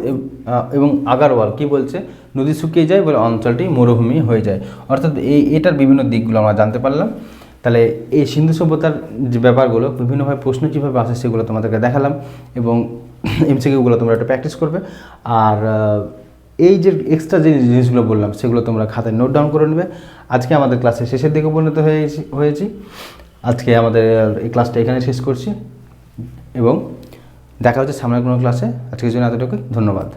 এবং আগারওয়াল কি বলছে, নদী শুকিয়ে যায় বলে অঞ্চলটি মরুভূমি হয়ে যায়, অর্থাৎ এটার বিভিন্ন দিকগুলো আমরা জানতে পারলাম। তাহলে এই সিন্ধু সভ্যতার যে ব্যাপারগুলো বিভিন্নভাবে প্রশ্ন কীভাবে আসে সেগুলো তোমাদেরকে দেখালাম, এবং এমসিকিউগুলো তোমরা একটু প্র্যাকটিস করবে। আর এই যে এক্সট্রা যে জিনিসগুলো বললাম সেগুলো তোমরা খাতায় নোট ডাউন করে নেবে। আজকে আমাদের ক্লাসের শেষের দিকে পরিণত হয়েছি। আজকে আমাদের এই ক্লাসটা এখানে শেষ করছি, এবং দেখা হচ্ছে সামনের কোনো ক্লাসে। আজকের জন্য এতটুকুই, ধন্যবাদ।